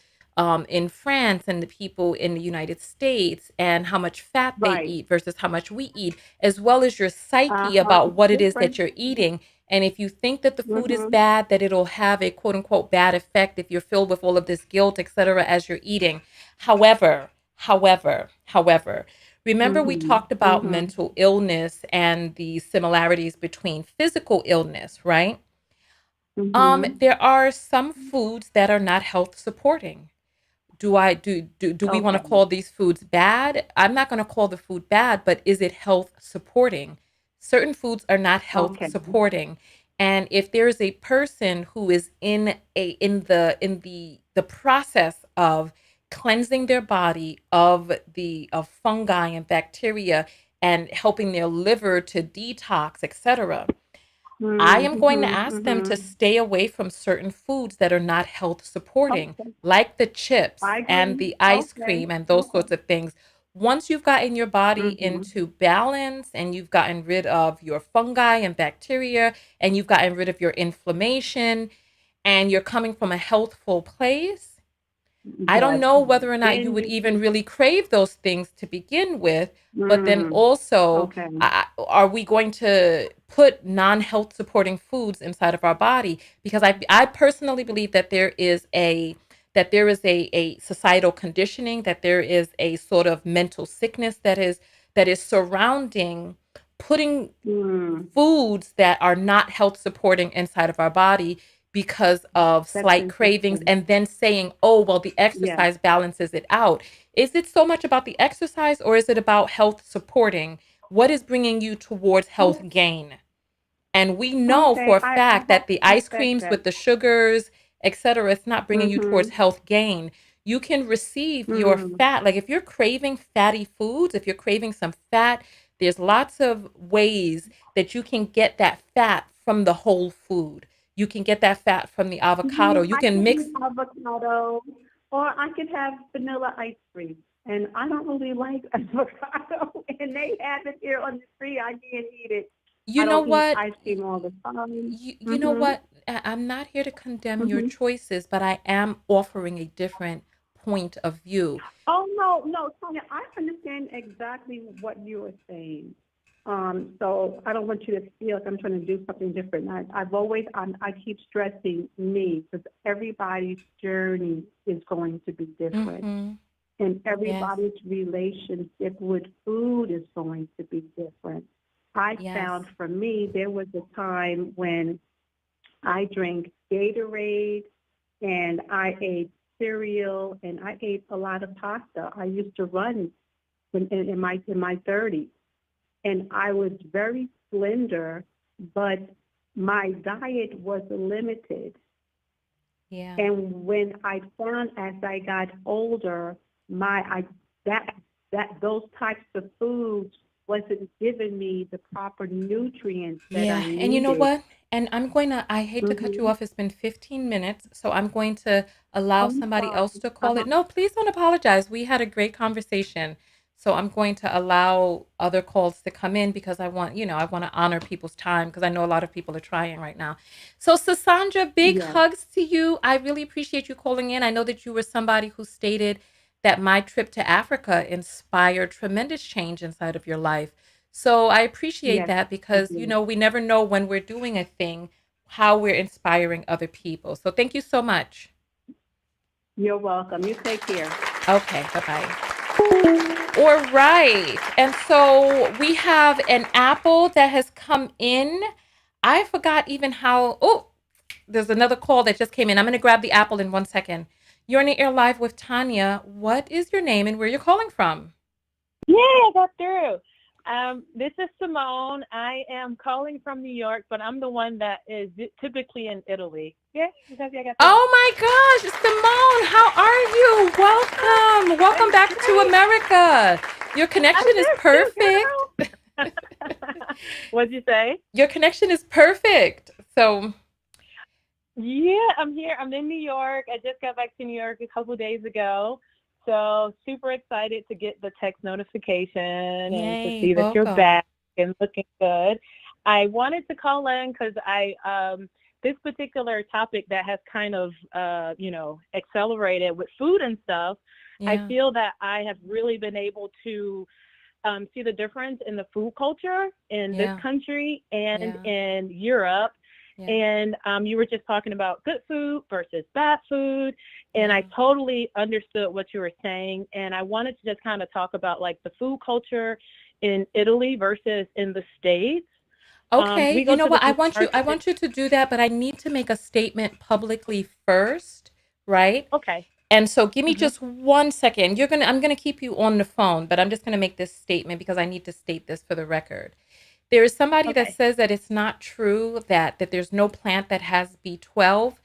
in France and the people in the United States and how much fat they right. eat versus how much we eat as well as your psyche Uh-huh. about what it is that Different. you're eating. And if you think that the food is Mm-hmm. bad, that it'll have a quote unquote bad effect if you're filled with all of this guilt, etc., as you're eating. However, remember we Mm-hmm. talked about Mm-hmm. mental illness and the similarities between physical illness, right? Mm-hmm. There are some foods that are not health supporting. Do we want to Okay. call these foods bad? I'm not going to call the food bad, but is it health supporting? Certain foods are not health Okay. supporting. And if there is a person who is in the process of cleansing their body of fungi and bacteria and helping their liver to detox, etc., I am going to Mm-hmm. ask them to Mm-hmm. stay away from certain foods that are not health supporting, Okay. like the chips I and agree. the ice Okay. cream and those Okay. sorts of things. Once you've gotten your body Mm-hmm. into balance and you've gotten rid of your fungi and bacteria and you've gotten rid of your inflammation and you're coming from a healthful place, I don't Yes. know whether or not you Then would you can. even really crave those things to begin with, but then Mm. also, Okay. are we going to put non-health supporting foods inside of our body? Because I personally believe that there is a societal conditioning, that there is a sort of mental sickness that is surrounding putting Mm. foods that are not health supporting inside of our body because of That's slight cravings interesting. and then saying, oh, well, the Yes. exercise balances it out. Is it so much about the exercise or is it about health supporting? What is bringing you towards health Oh, gain? And we know for okay. a I fact have that the to ice respect creams that. with the sugars, etc., it's not bringing you towards Mm-hmm. health gain. You can receive your Mm. fat. Like if you're craving fatty foods, if you're craving some fat, there's lots of ways that you can get that fat from the whole food. You can get that fat from the avocado. You I can could mix. eat avocado, or I could have vanilla ice cream. And I don't really like avocado, and they have it here on the tree. I can't eat it. You I know don't eat what? ice cream all the time. You know Mhm. what? I'm not here to condemn your Mhm. choices, but I am offering a different point of view. Oh no, no, Tanya, I understand exactly what you are saying. So I don't want you to feel like I'm trying to do something different. I keep stressing me because everybody's journey is going to be different, Mm-hmm. and Yes. everybody's relationship with food is going to be different. I Yes. found for me there was a time when I drank Gatorade and I ate cereal and I ate a lot of pasta. I used to run in my 30s, and I was very slender, but my diet was limited. Yeah. And when I found as I got older, my I that those types of foods wasn't giving me the proper nutrients that Yeah. I And you know needed. what? And I hate to cut you Mhm. off. It's been 15 minutes, so I'm going to allow I'm somebody sorry. else to call Uh-huh. it. No, please don't apologize. We had a great conversation. So I'm going to allow other calls to come in because I want to honor people's time because I know a lot of people are trying right now. So Sassandra, big Yes, hugs to you. I really appreciate you calling in. I know that you were somebody who stated that my trip to Africa inspired tremendous change inside of your life. So I appreciate yes, that I because, do. we never know when we're doing a thing, how we're inspiring other people. So thank you so much. You're welcome. You take care. Okay, bye bye. All right. And so we have an apple that has come in. I forgot even how. Oh, there's another call that just came in. I'm going to grab the apple in 1 second. You're on the air live with Tanya. What is your name and where you're calling from? Yeah, I got through. This is Simone. I am calling from New York, but I'm the one that is typically in Italy. Yeah, because I got through. Oh my gosh, Simone, how are you? Welcome. Welcome I'm back to great. America. Your I connection is missed you, perfect. girl. What'd you say? Your connection is perfect. So, Yeah, I'm here. I'm in New York. I just got back to New York a couple days ago. So super excited to get the text notification and to yay, see that you're welcome. back and looking good. I wanted to call in because this particular topic that has kind of accelerated with food and stuff. I Yeah, feel that I have really been able to see the difference in the food culture in this yeah, country and yeah, in Europe. yeah, And you were just talking about good food versus bad food. And I yeah. totally understood what you were saying. And I wanted to just kind of talk about like the food culture in Italy versus in the States. Okay, We you go know to the what? I supermarket. want you to do that, but I need to make a statement publicly first, right? Okay. And so give me Hmm. just 1 second. I'm gonna keep you on the phone, but I'm just gonna make this statement because I need to state this for the record. There is somebody that Okay. says that it's not true that there's no plant that has B12.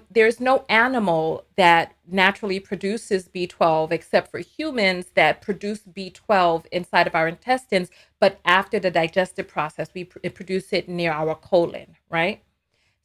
There's no animal that naturally produces B12 except for humans that produce B12 inside of our intestines, but after the digestive process, produce it near our colon, right?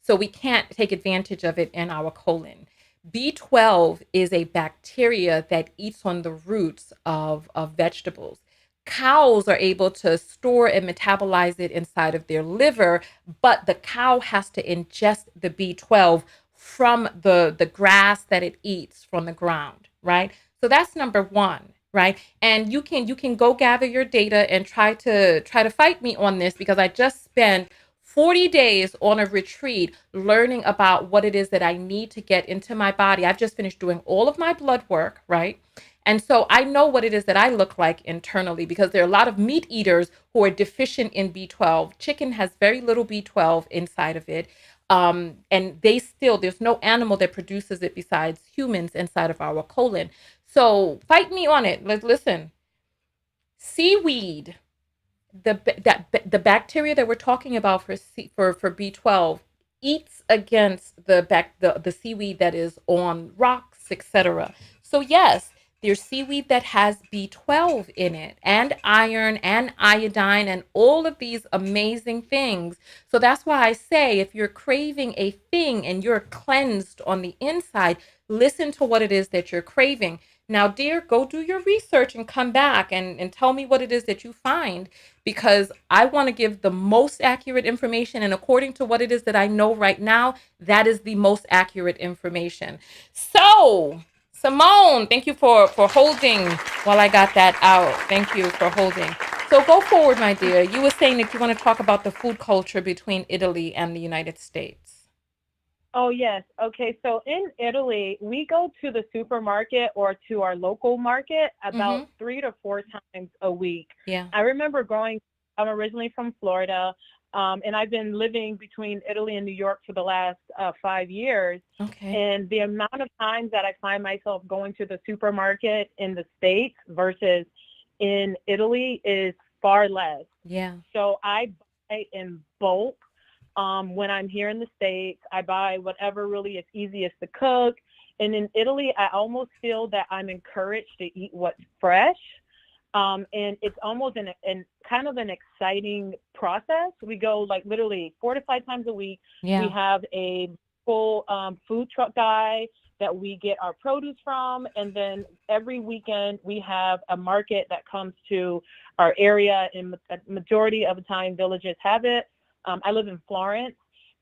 So we can't take advantage of it in our colon. B12 is a bacteria that eats on the roots of vegetables. Cows are able to store and metabolize it inside of their liver, but the cow has to ingest the B12 from the grass that it eats from the ground, right? So that's number one, right? And you can go gather your data and try to fight me on this because I just spent 40 days on a retreat learning about what it is that I need to get into my body. I've just finished doing all of my blood work, right? And so I know what it is that I look like internally because there are a lot of meat eaters who are deficient in B12. Chicken has very little B12 inside of it. And there's no animal that produces it besides humans inside of our colon. So fight me on it. Listen, seaweed, the bacteria that we're talking about for B12 eats against the seaweed that is on rocks, etc. So yes, there's seaweed that has B12 in it and iron and iodine and all of these amazing things. So that's why I say if you're craving a thing and you're cleansed on the inside, listen to what it is that you're craving. Now, dear, go do your research and come back and tell me what it is that you find because I want to give the most accurate information. And according to what it is that I know right now, that is the most accurate information. So, Simone, thank you for holding while I got that out. Thank you for holding. So go forward, my dear. You were saying that you want to talk about the food culture between Italy and the United States. Oh, yes. Okay. So in Italy, we go to the supermarket or to our local market about Mm-hmm. 3 to 4 times a week. Yeah. I remember I'm originally from Florida, and I've been living between Italy and New York for the last 5 years. Okay. And the amount of times that I find myself going to the supermarket in the States versus in Italy is far less. Yeah. So I buy in bulk. When I'm here in the States, I buy whatever really is easiest to cook. And in Italy, I almost feel that I'm encouraged to eat what's fresh. And it's almost an kind of an exciting process. We go like literally 4 to 5 times a week. We Yeah. have a full food truck guy that we get our produce from. And then every weekend we have a market that comes to our area, and a majority of the time villages have it. I live in Florence,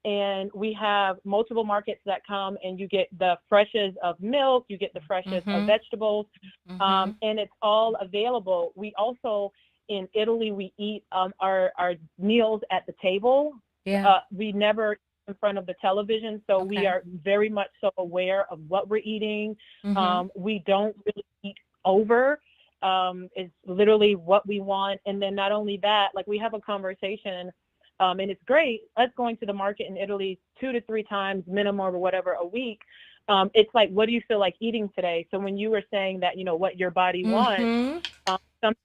and we have multiple markets that come, and you get the freshest of milk, you get the freshest of Mm-hmm. vegetables, Mm-hmm. and it's all available. We also, in Italy, we eat our meals at the table. Yeah. We never in front of the television, so we Okay. are very much so aware of what we're eating. Mm-hmm. We don't really eat over. It's literally what we want. And then not only that, like we have a conversation, and it's great, us going to the market in Italy 2 to 3 times minimum or whatever a week. It's like, what do you feel like eating today? So when you were saying that, what your body wants, Mm-hmm. some,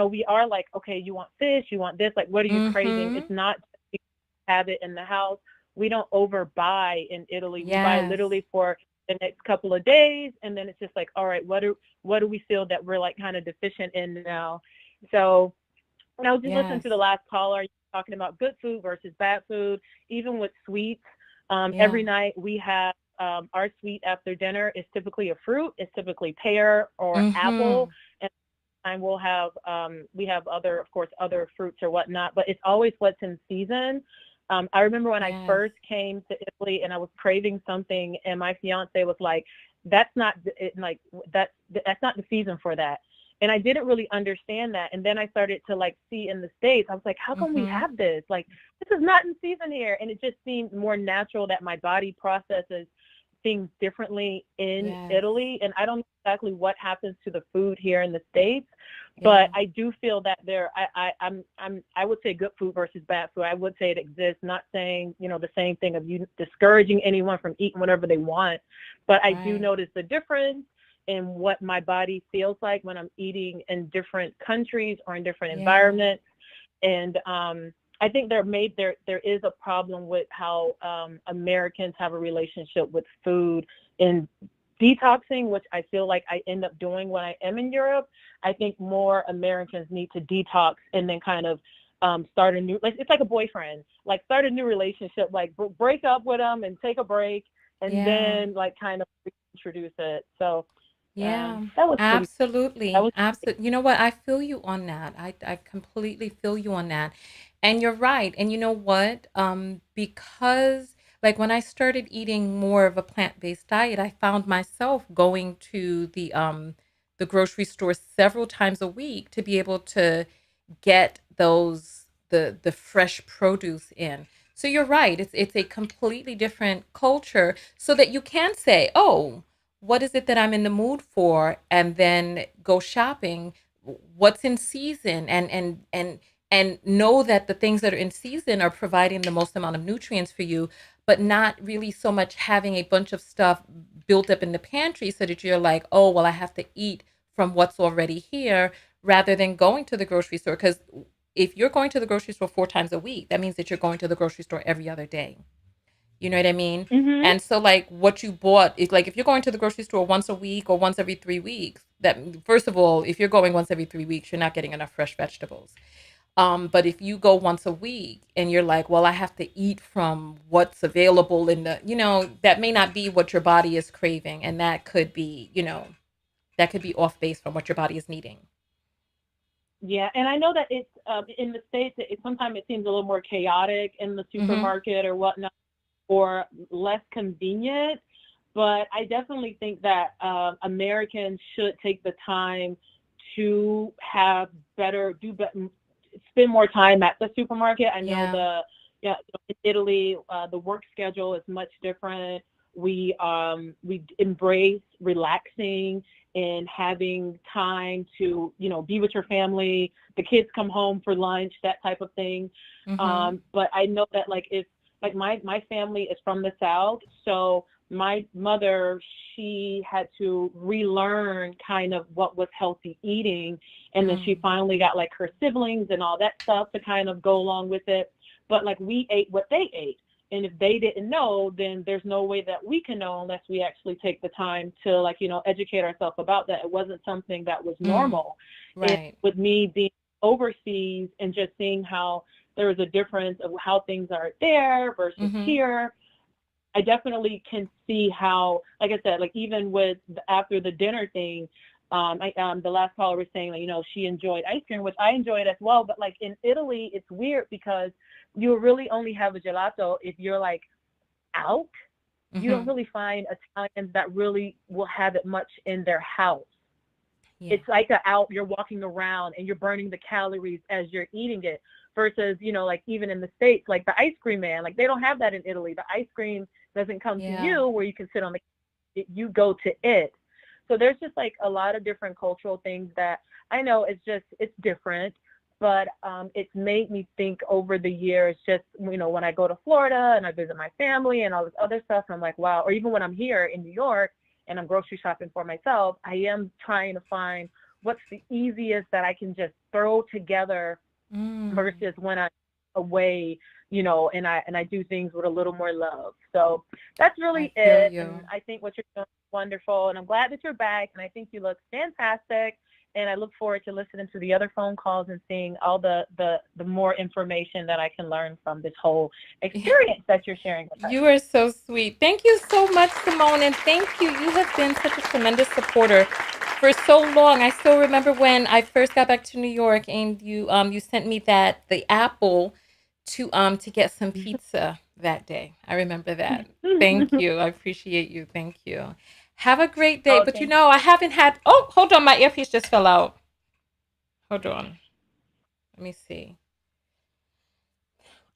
we are like, okay, you want fish, you want this, like, what are you craving? Mm-hmm. It's not just have it in the house. We don't overbuy in Italy. We buy Yes. literally for the next couple of days, and then it's just like, all right, what do we feel that we're like kind of deficient in now? So, and I was just listening Yes. to the last caller talking about good food versus bad food, even with sweets. Yeah. Every night we have our sweet after dinner is typically a fruit. It's typically pear or Mm-hmm. apple, and we'll have we have other, of course, other fruits or whatnot, but it's always what's in season. I remember when I Yes. first came to Italy and I was craving something, and my fiance was like, "That's not like that's not the season for that." And I didn't really understand that. And then I started to like see in the States, I was like, how come we Mm-hmm. have this? Like, this is not in season here. And it just seemed more natural that my body processes things differently in Yes. Italy. And I don't know exactly what happens to the food here in the States, Yeah. but I do feel that I would say good food versus bad food. I would say it exists, not saying, the same thing of you discouraging anyone from eating whatever they want, but I do Right. notice the difference in what my body feels like when I'm eating in different countries or in different Yeah. environments. And I think there is a problem with how Americans have a relationship with food and detoxing, which I feel like I end up doing when I am in Europe. I think more Americans need to detox and then kind of start a new, like it's like a boyfriend, like start a new relationship, like break up with them and take a break, and Yeah. then like kind of introduce it. So Yeah, that was pretty. That absolutely. was. Absolutely. You know what? I feel you on that. I completely feel you on that. And you're right. And you know what? Because like when I started eating more of a plant-based diet, I found myself going to the grocery store several times a week to be able to get the fresh produce in. So you're right. It's a completely different culture so that you can say, "Oh, what is it that I'm in the mood for?" and then go shopping. What's in season and know that the things that are in season are providing the most amount of nutrients for you, but not really so much having a bunch of stuff built up in the pantry so that you're like, "Oh, well, I have to eat from what's already here," rather than going to the grocery store. Because if you're going to the grocery store 4 times a week, that means that you're going to the grocery store every other day. You know what I mean? Mhm. And so like what you bought is like if you're going to the grocery store once a week or once every 3 weeks, that first of all, if you're going once every 3 weeks, you're not getting enough fresh vegetables. But if you go once a week and you're like, well, I have to eat from what's available in the, that may not be what your body is craving. And that could be off base from what your body is needing. Yeah, and I know that it's in the States. Sometimes it seems a little more chaotic in the Mm-hmm. supermarket or whatnot, or less convenient. But I definitely think that Americans should take the time to have better, spend more time at the supermarket. I know Yeah. in Italy, the work schedule is much different. We embrace relaxing and having time to be with your family. The kids come home for lunch, that type of thing. Mm-hmm. But I know that like if like my family is from the South, so my mother, she had to relearn kind of what was healthy eating, and then she Mm. finally got like her siblings and all that stuff to kind of go along with it. But like we ate what they ate, and if they didn't know, then there's no way that we can know unless we actually take the time to like educate ourselves about that. It wasn't something that was Mm. normal. And Right. with me being overseas and just seeing how there was a difference of how things are there versus Mm-hmm. here, I definitely can see how, like I said, like even with after the dinner thing, the last caller was saying, like, she enjoyed ice cream, which I enjoyed as well. But like in Italy, it's weird because you really only have a gelato if you're like out. You don't Mm-hmm. really find Italians that really will have it much in their house. Yeah. It's like you're walking around and you're burning the calories as you're eating it versus, like even in the States, like the ice cream man, like they don't have that in Italy. The ice cream doesn't come to Yeah. you where you can sit on you go to it. So there's just like a lot of different cultural things that I know it's different, but it's made me think over the years, just, when I go to Florida and I visit my family and all this other stuff, and I'm like, wow, or even when I'm here in New York and I'm grocery shopping for myself, I am trying to find what's the easiest that I can just throw together Mm. versus when I'm away, and I do things with a little more love. So that's I really feel it. And you. I think what you're doing is wonderful. And I'm glad that you're back. And I think you look fantastic. And I look forward to listening to the other phone calls and seeing all the more information that I can learn from this whole experience that you're sharing with us. You are so sweet. Thank you so much, Simone, and thank you. You have been such a tremendous supporter for so long. I still remember when I first got back to New York, and you sent me the apple to get some pizza that day. I remember that. Thank you. I appreciate you. Thank you. Have a great day. Oh, But thank I haven't had. Oh, hold on, my earpiece just fell out. Hold on. Let me see.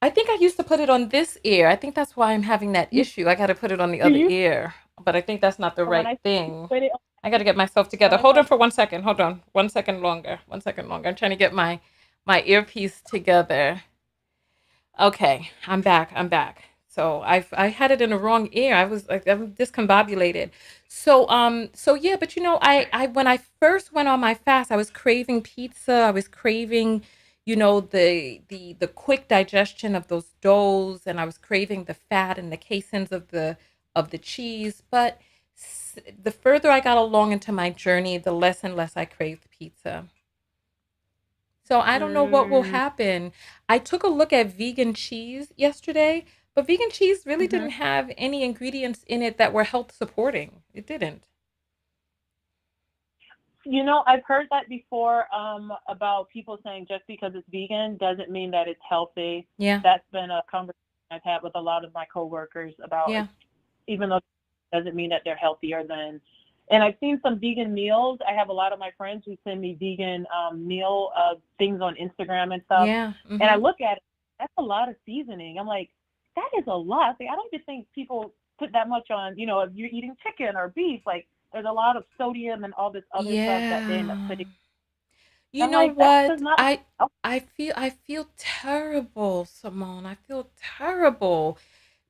I think I used to put it on this ear. I think that's why I'm having that you. issue. I got to put it on the Do other you? ear, but I think that's not the When right I thing. put it I got to get myself together. on, it's Hold on like, for 1 second. Hold on. 1 second longer. 1 second longer. I'm trying to get my earpiece together. Okay, I'm back. I'm back. So I had it in the wrong ear. I was like I'm discombobulated. So yeah, but I when I first went on my fast, I was craving pizza. I was craving, the quick digestion of those doughs, and I was craving the fat and the casings of the cheese. But the further I got along into my journey, the less and less I craved pizza. So I don't know what will mm, happen. I took a look at vegan cheese yesterday, but vegan cheese really mhm. didn't have any ingredients in it that were health supporting. It didn't. I've heard that before, about people saying just because it's vegan doesn't mean that it's healthy. Yeah. That's been a conversation I've had with a lot of my coworkers about Yeah. even though it doesn't mean that they're healthier than. And I've seen some vegan meals. I have a lot of my friends who send me vegan meal things on Instagram and stuff. Yeah. And I Mhm. look at it, that's a lot of seasoning. I'm like, that is a lot. Like, I don't even think people put that much on, if you're eating chicken or beef, like there's a lot of sodium and all this other stuff that they end up Yeah. putting. You I'm know like, that does what? not. I feel terrible, Simone. I feel terrible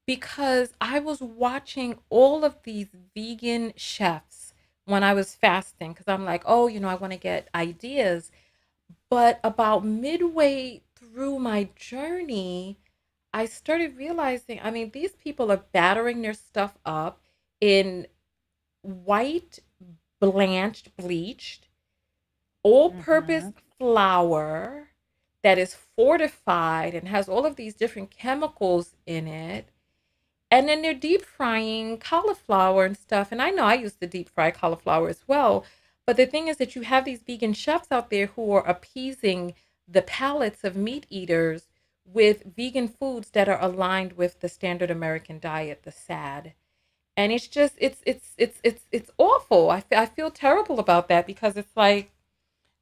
because I was watching all of these vegan chefs when I was fasting because I'm like, oh, I want to get ideas. But about midway through my journey, I started realizing, I mean, these people are battering their stuff up in white, blanched, bleached, all purpose Mm-hmm. flour that is fortified and has all of these different chemicals in it. And then they're deep frying cauliflower and stuff. And I know I used to deep fry cauliflower as well. But the thing is that you have these vegan chefs out there who are appeasing the palates of meat eaters with vegan foods that are aligned with the standard American diet, the SAD. And it's just it's awful. I feel terrible about that because it's like,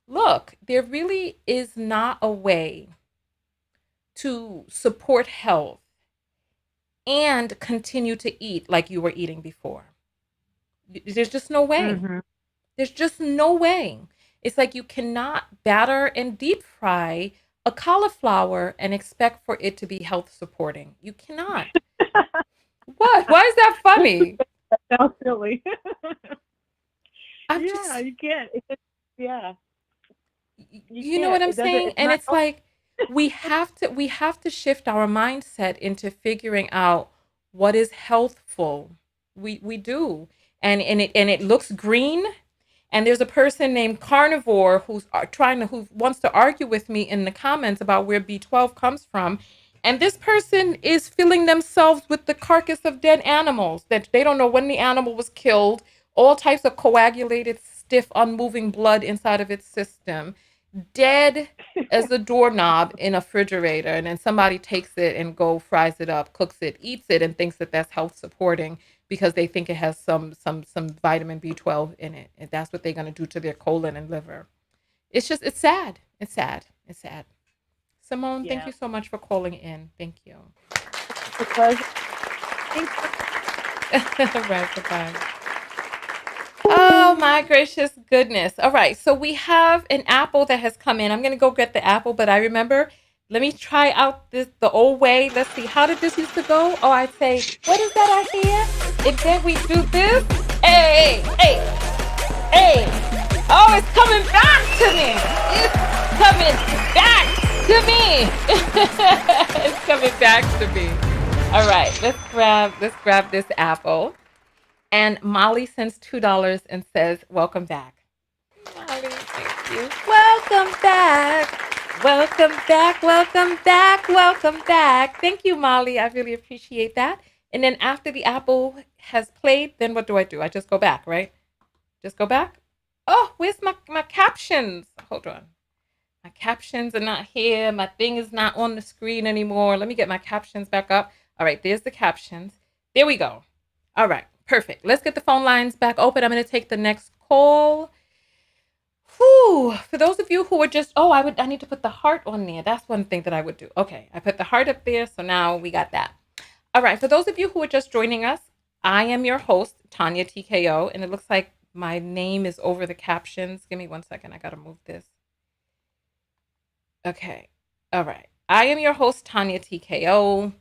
look, there really is not a way to support health and continue to eat like you were eating before. There's just no way. Mm-hmm. There's just no way. It's like you cannot batter and deep fry a cauliflower and expect for it to be health supporting. You cannot. What? Why is that funny? That sounds silly. I'm Yeah, just, you can't. Yeah, you you know can't. what I'm It doesn't. saying? It's And not. it's like we have to shift our mindset into figuring out what is healthful. We do. And it looks green. And there's a person named Carnivore who wants to argue with me in the comments about where B12 comes from. And this person is filling themselves with the carcass of dead animals that they don't know when the animal was killed, all types of coagulated, stiff, unmoving blood inside of its system, dead as a doorknob in a refrigerator. And then somebody takes it and go fries it up, cooks it, eats it, and thinks that that's health supporting because they think it has some vitamin B12 in it. And that's what they're going to do to their colon and liver. It's sad. It's sad. It's sad. Simone, thank Yeah. you so much for calling in. Thank you. It's a pleasure. Thank Right, goodbye. Oh my gracious goodness. All right. So we have an apple that has come in. I'm gonna go get the apple, but I remember, let me try out this the old way. Let's see. How did this used to go? Oh, I'd say, what is that I hear? And then we do this. Hey, hey, hey. Oh, it's coming back to me. It's coming back to me. It's coming back to me. All right, let's grab this apple. And Molly sends $2 and says, "Welcome back." Molly, thank you. Welcome back. Welcome back. Welcome back. Welcome back. Thank you, Molly. I really appreciate that. And then after the apple has played, then what do? I just go back, right? Just go back? Oh, where's my captions? Hold on. My captions are not here. My thing is not on the screen anymore. Let me get my captions back up. All right, there's the captions. There we go. All right, perfect. Let's get the phone lines back open. I'm going to take the next call. Whew. For those of you who are just, I need to put the heart on there. That's one thing that I would do. Okay, I put the heart up there, so now we got that. All right, for those of you who are just joining us, I am your host, Tanya TKO, and it looks like my name is over the captions. Give me 1 second. I got to move this. Okay. All right. I am your host, Tanya TKO.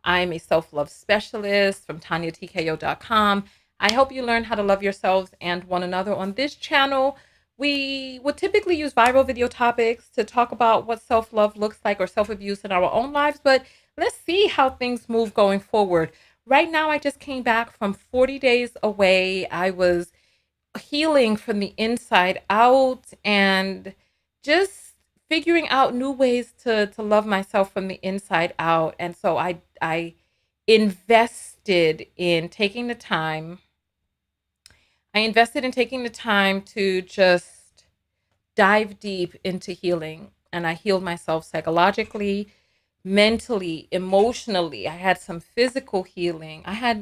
I am a self-love specialist from TanyaTKO.com. I help you learn how to love yourselves and one another. On this channel, we would typically use viral video topics to talk about what self-love looks like or self-abuse in our own lives, but let's see how things move going forward. Right now, I just came back from 40 days away. I was healing from the inside out and just figuring out new ways to love myself from the inside out. And so I invested in taking the time. I invested in taking the time to just dive deep into healing. And I healed myself psychologically, mentally, emotionally. I had some physical healing. I had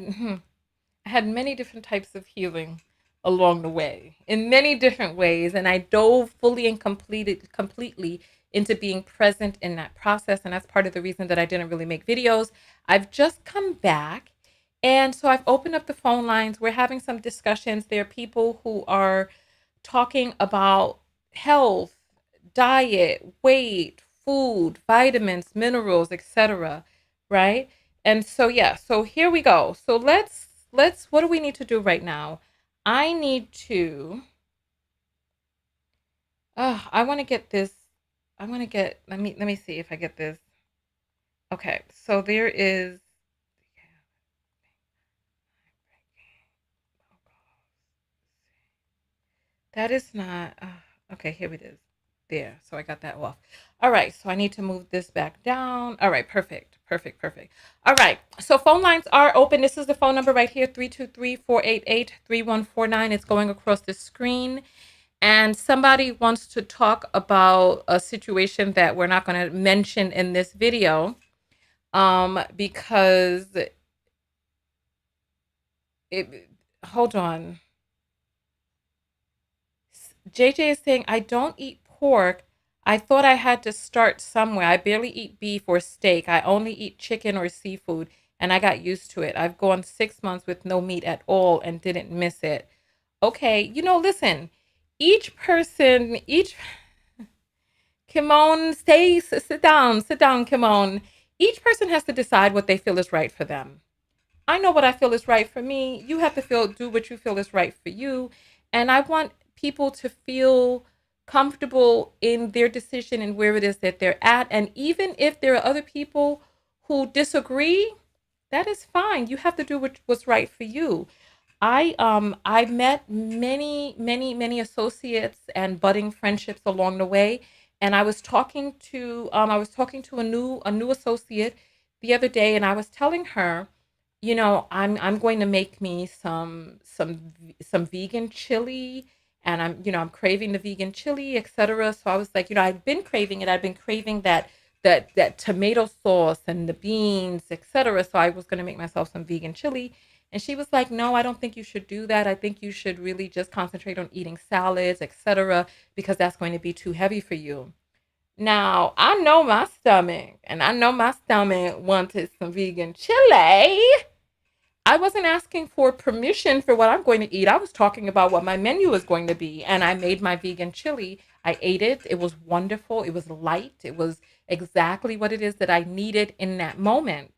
many different types of healing along the way in many different ways. And I dove fully and completely into being present in that process. And that's part of the reason that I didn't really make videos. I've just come back. And so I've opened up the phone lines. We're having some discussions. There are people who are talking about health, diet, weight, food, vitamins, minerals, etc. Right? And so yeah, so here we go. So let's what do we need to do right now? I need to I want to get this. I want to get let me see if I get this. Okay. So there is that is not okay, here it is. There. So I got that off. All right. So I need to move this back down. All right. Perfect. Perfect. Perfect. All right. So phone lines are open. This is the phone number right here, 323-488-3149. It's going across the screen. And somebody wants to talk about a situation that we're not going to mention in this video because it, hold on. JJ is saying, I don't eat pork. I thought I had to start somewhere. I barely eat beef or steak. I only eat chicken or seafood, and I got used to it. I've gone 6 months with no meat at all and didn't miss it. Okay, listen, each person, Kimon, sit down, Kimon. Each person has to decide what they feel is right for them. I know what I feel is right for me. You have to do what you feel is right for you. And I want people to feel comfortable in their decision and where it is that they're at. And even if there are other people who disagree, that is fine. You have to do what's right for you. I met many associates and budding friendships along the way. And I was talking to a new associate the other day, and I was telling her, I'm going to make me some vegan chili, and I'm craving the vegan chili, etc. So I was like, I've been craving it. I've been craving that tomato sauce and the beans, etc. So I was going to make myself some vegan chili. And she was like, "No, I don't think you should do that. I think you should really just concentrate on eating salads, etc., because that's going to be too heavy for you." Now, I know my stomach, and I know my stomach wanted some vegan chili. I wasn't asking for permission for what I'm going to eat. I was talking about what my menu is going to be. And I made my vegan chili. I ate it. It was wonderful. It was light. It was exactly what it is that I needed in that moment.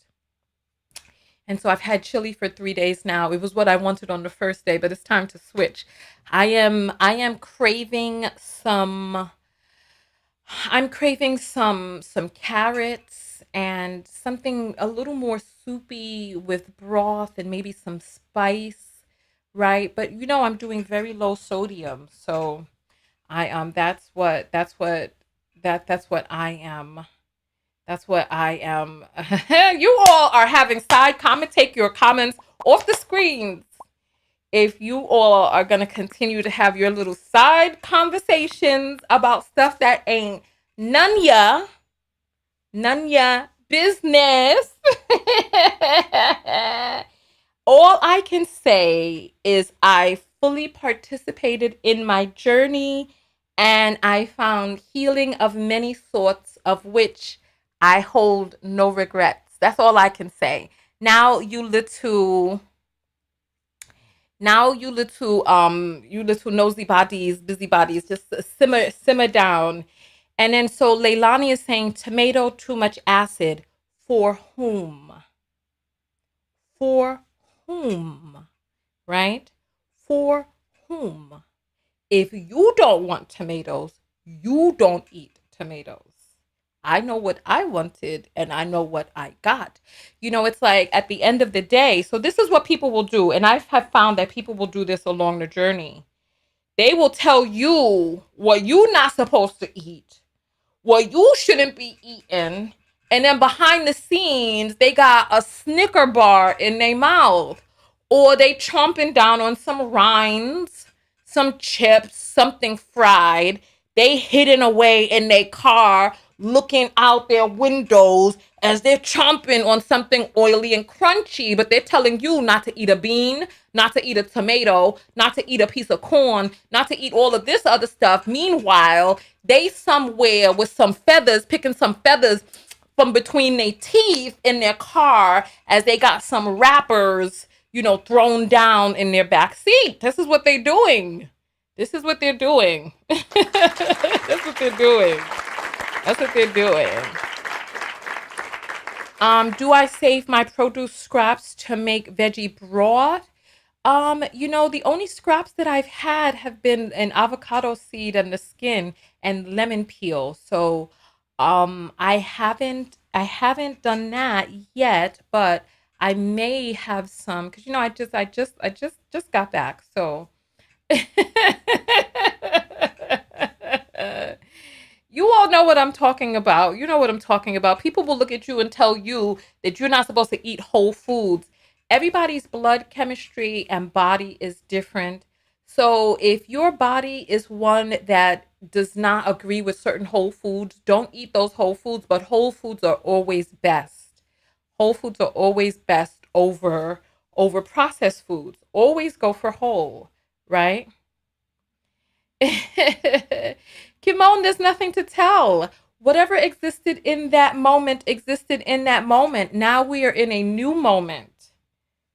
And so I've had chili for 3 days now. It was what I wanted on the first day, but it's time to switch. I am craving some some carrots and something a little more soupy with broth and maybe some spice, right? But I'm doing very low sodium, so I that's what I am. That's what I am. You all are having side comment. Take your comments off the screens if you all are going to continue to have your little side conversations about stuff that ain't none ya business. All I can say is I fully participated in my journey, and I found healing of many sorts, of which I hold no regrets. That's all I can say. Now you little nosy bodies, busybodies, just simmer down. And then so Leilani is saying tomato, too much acid. For whom? For whom? Right? For whom? If you don't want tomatoes, you don't eat tomatoes. I know what I wanted and I know what I got. It's like at the end of the day. So this is what people will do. And I have found that people will do this along the journey. They will tell you what you're not supposed to eat, what you shouldn't be eating. And then behind the scenes, they got a Snicker bar in their mouth, or they chomping down on some rinds, some chips, something fried. They hidden away in their car, looking out their windows as they're chomping on something oily and crunchy, but they're telling you not to eat a bean, not to eat a tomato, not to eat a piece of corn, not to eat all of this other stuff. Meanwhile, they somewhere with some feathers, picking some feathers from between their teeth in their car as they got some wrappers, thrown down in their back seat. This is what they're doing. This is what they're doing. That's what they're doing. That's what they're doing. Do I save my produce scraps to make veggie broth? The only scraps that I've had have been an avocado seed and the skin and lemon peel. So, I haven't done that yet, but I may have some because I just got back. So, you all know what I'm talking about. You know what I'm talking about. People will look at you and tell you that you're not supposed to eat whole foods. Everybody's blood chemistry and body is different. So if your body is one that does not agree with certain whole foods, don't eat those whole foods, but whole foods are always best. Whole foods are always best over processed foods. Always go for whole, right? Kimon, there's nothing to tell. Whatever existed in that moment existed in that moment. Now we are in a new moment.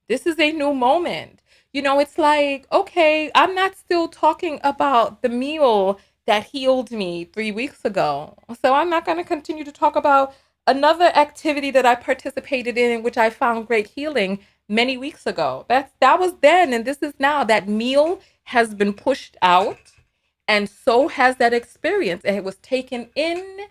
This is a new moment. It's like, okay, I'm not still talking about the meal that healed me 3 weeks ago. So I'm not going to continue to talk about another activity that I participated in which I found great healing many weeks ago. That was then, and this is now. That meal has been pushed out, and so has that experience. And it was taken in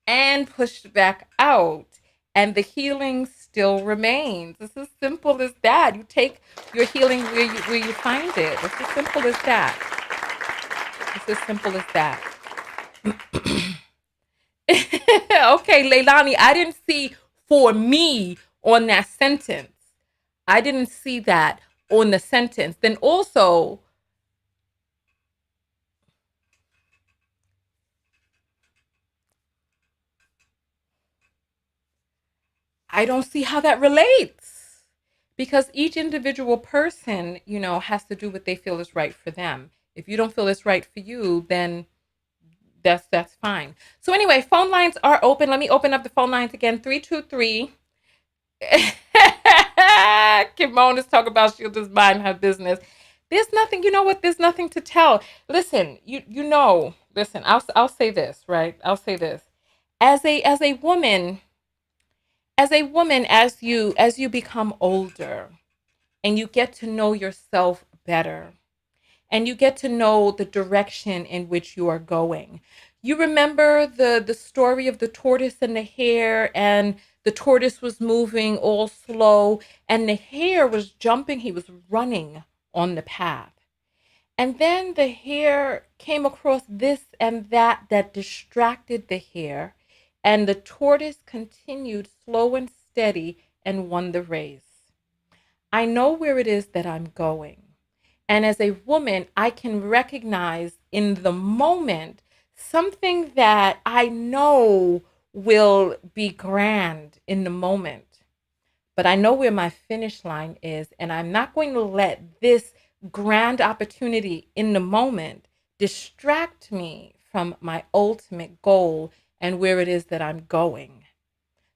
and pushed back out. And the healing still remains. It's as simple as that. You take your healing where you find it. It's as simple as that. It's as simple as that. Okay, Leilani, I didn't see for me on that sentence. I didn't see that on the sentence. Then also, I don't see how that relates because each individual person, has to do what they feel is right for them. If you don't feel it's right for you, then that's fine. So anyway, phone lines are open. Let me open up the phone lines again. 323. Kimon is talking about she'll just mind her business. There's nothing, you know what? There's nothing to tell. Listen, listen, I'll say this, right? I'll say this. As a woman, as you become older and you get to know yourself better and you get to know the direction in which you are going. You remember the story of the tortoise and the hare, and the tortoise was moving all slow and the hare was jumping, he was running on the path. And then the hare came across this and that distracted the hare, and the tortoise continued slow and steady and won the race. I know where it is that I'm going. And as a woman, I can recognize in the moment something that I know will be grand in the moment. But I know where my finish line is, and I'm not going to let this grand opportunity in the moment distract me from my ultimate goal and where it is that I'm going.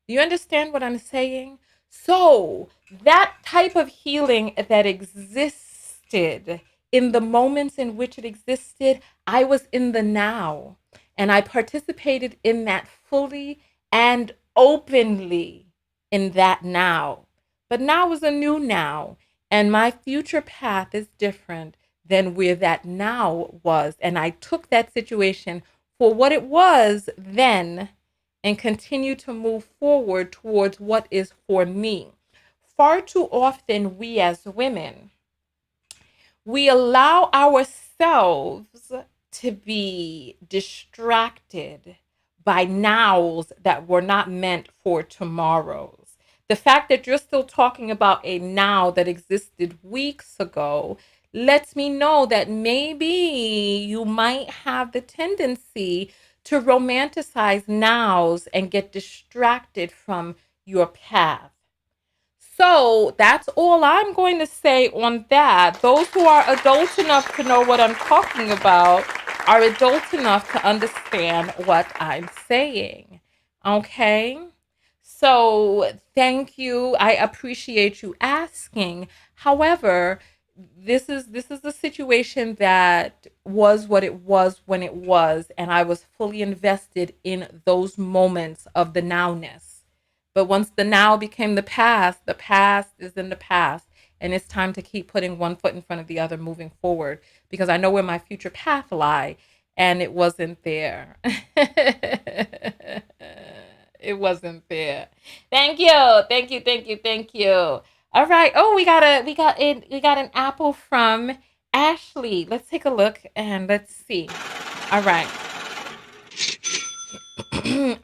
Do you understand what I'm saying? So, that type of healing that existed in the moments in which it existed, I was in the now. And I participated in that fully and openly in that now. But now is a new now. And my future path is different than where that now was. And I took that situation for what it was then and continue to move forward towards what is for me. Far too often, we as women, we allow ourselves to be distracted by nows that were not meant for tomorrows. The fact that you're still talking about a now that existed weeks ago lets me know that maybe you might have the tendency to romanticize nows and get distracted from your path. So that's all I'm going to say on that. Those who are adult enough to know what I'm talking about are adult enough to understand what I'm saying. Okay? So thank you. I appreciate you asking. However, this is a situation that was what it was when it was, and I was fully invested in those moments of the nowness. But once the now became the past is in the past, and it's time to keep putting one foot in front of the other, moving forward, because I know where my future path lie, and it wasn't there. It wasn't there. Thank you, thank you, thank you, thank you. All right. Oh, we got an apple from Ashley. Let's take a look and let's see. All right.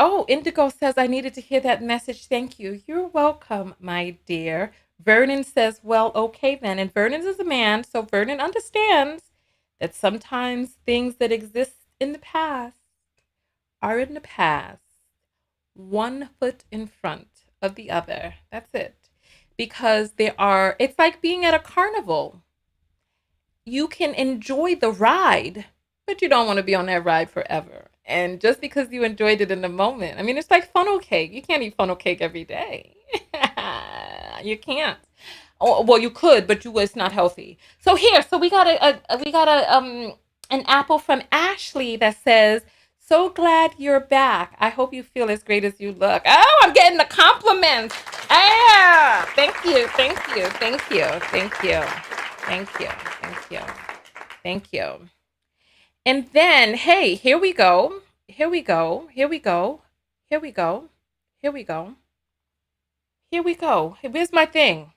Oh, Indigo says I needed to hear that message. Thank you. You're welcome, my dear. Vernon says, well, okay then. And Vernon is a man, so Vernon understands that sometimes things that exist in the past are in the past, one foot in front of the other. That's it. Because it's like being at a carnival. You can enjoy the ride, but you don't want to be on that ride forever. And just because you enjoyed it in the moment, I mean, it's like funnel cake. You can't eat funnel cake every day. You can't. Oh, well, you could, but it's not healthy. So we got an apple from Ashley that says, "So glad you're back. I hope you feel as great as you look." Oh, I'm getting the compliments. Ah, thank you, thank you, thank you, thank you, thank you, thank you, thank you. And then, hey, here we go. Here we go. Here we go. Here we go. Here we go. Here we go. Where's my thing?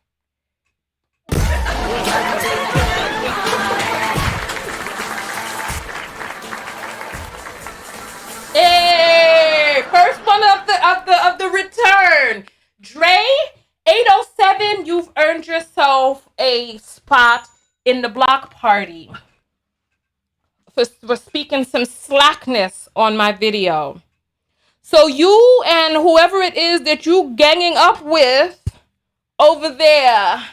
Hey, first one of the return. Dre 807, you've earned yourself a spot in the block party for speaking some slackness on my video. So you and whoever it is that you ganging up with over there,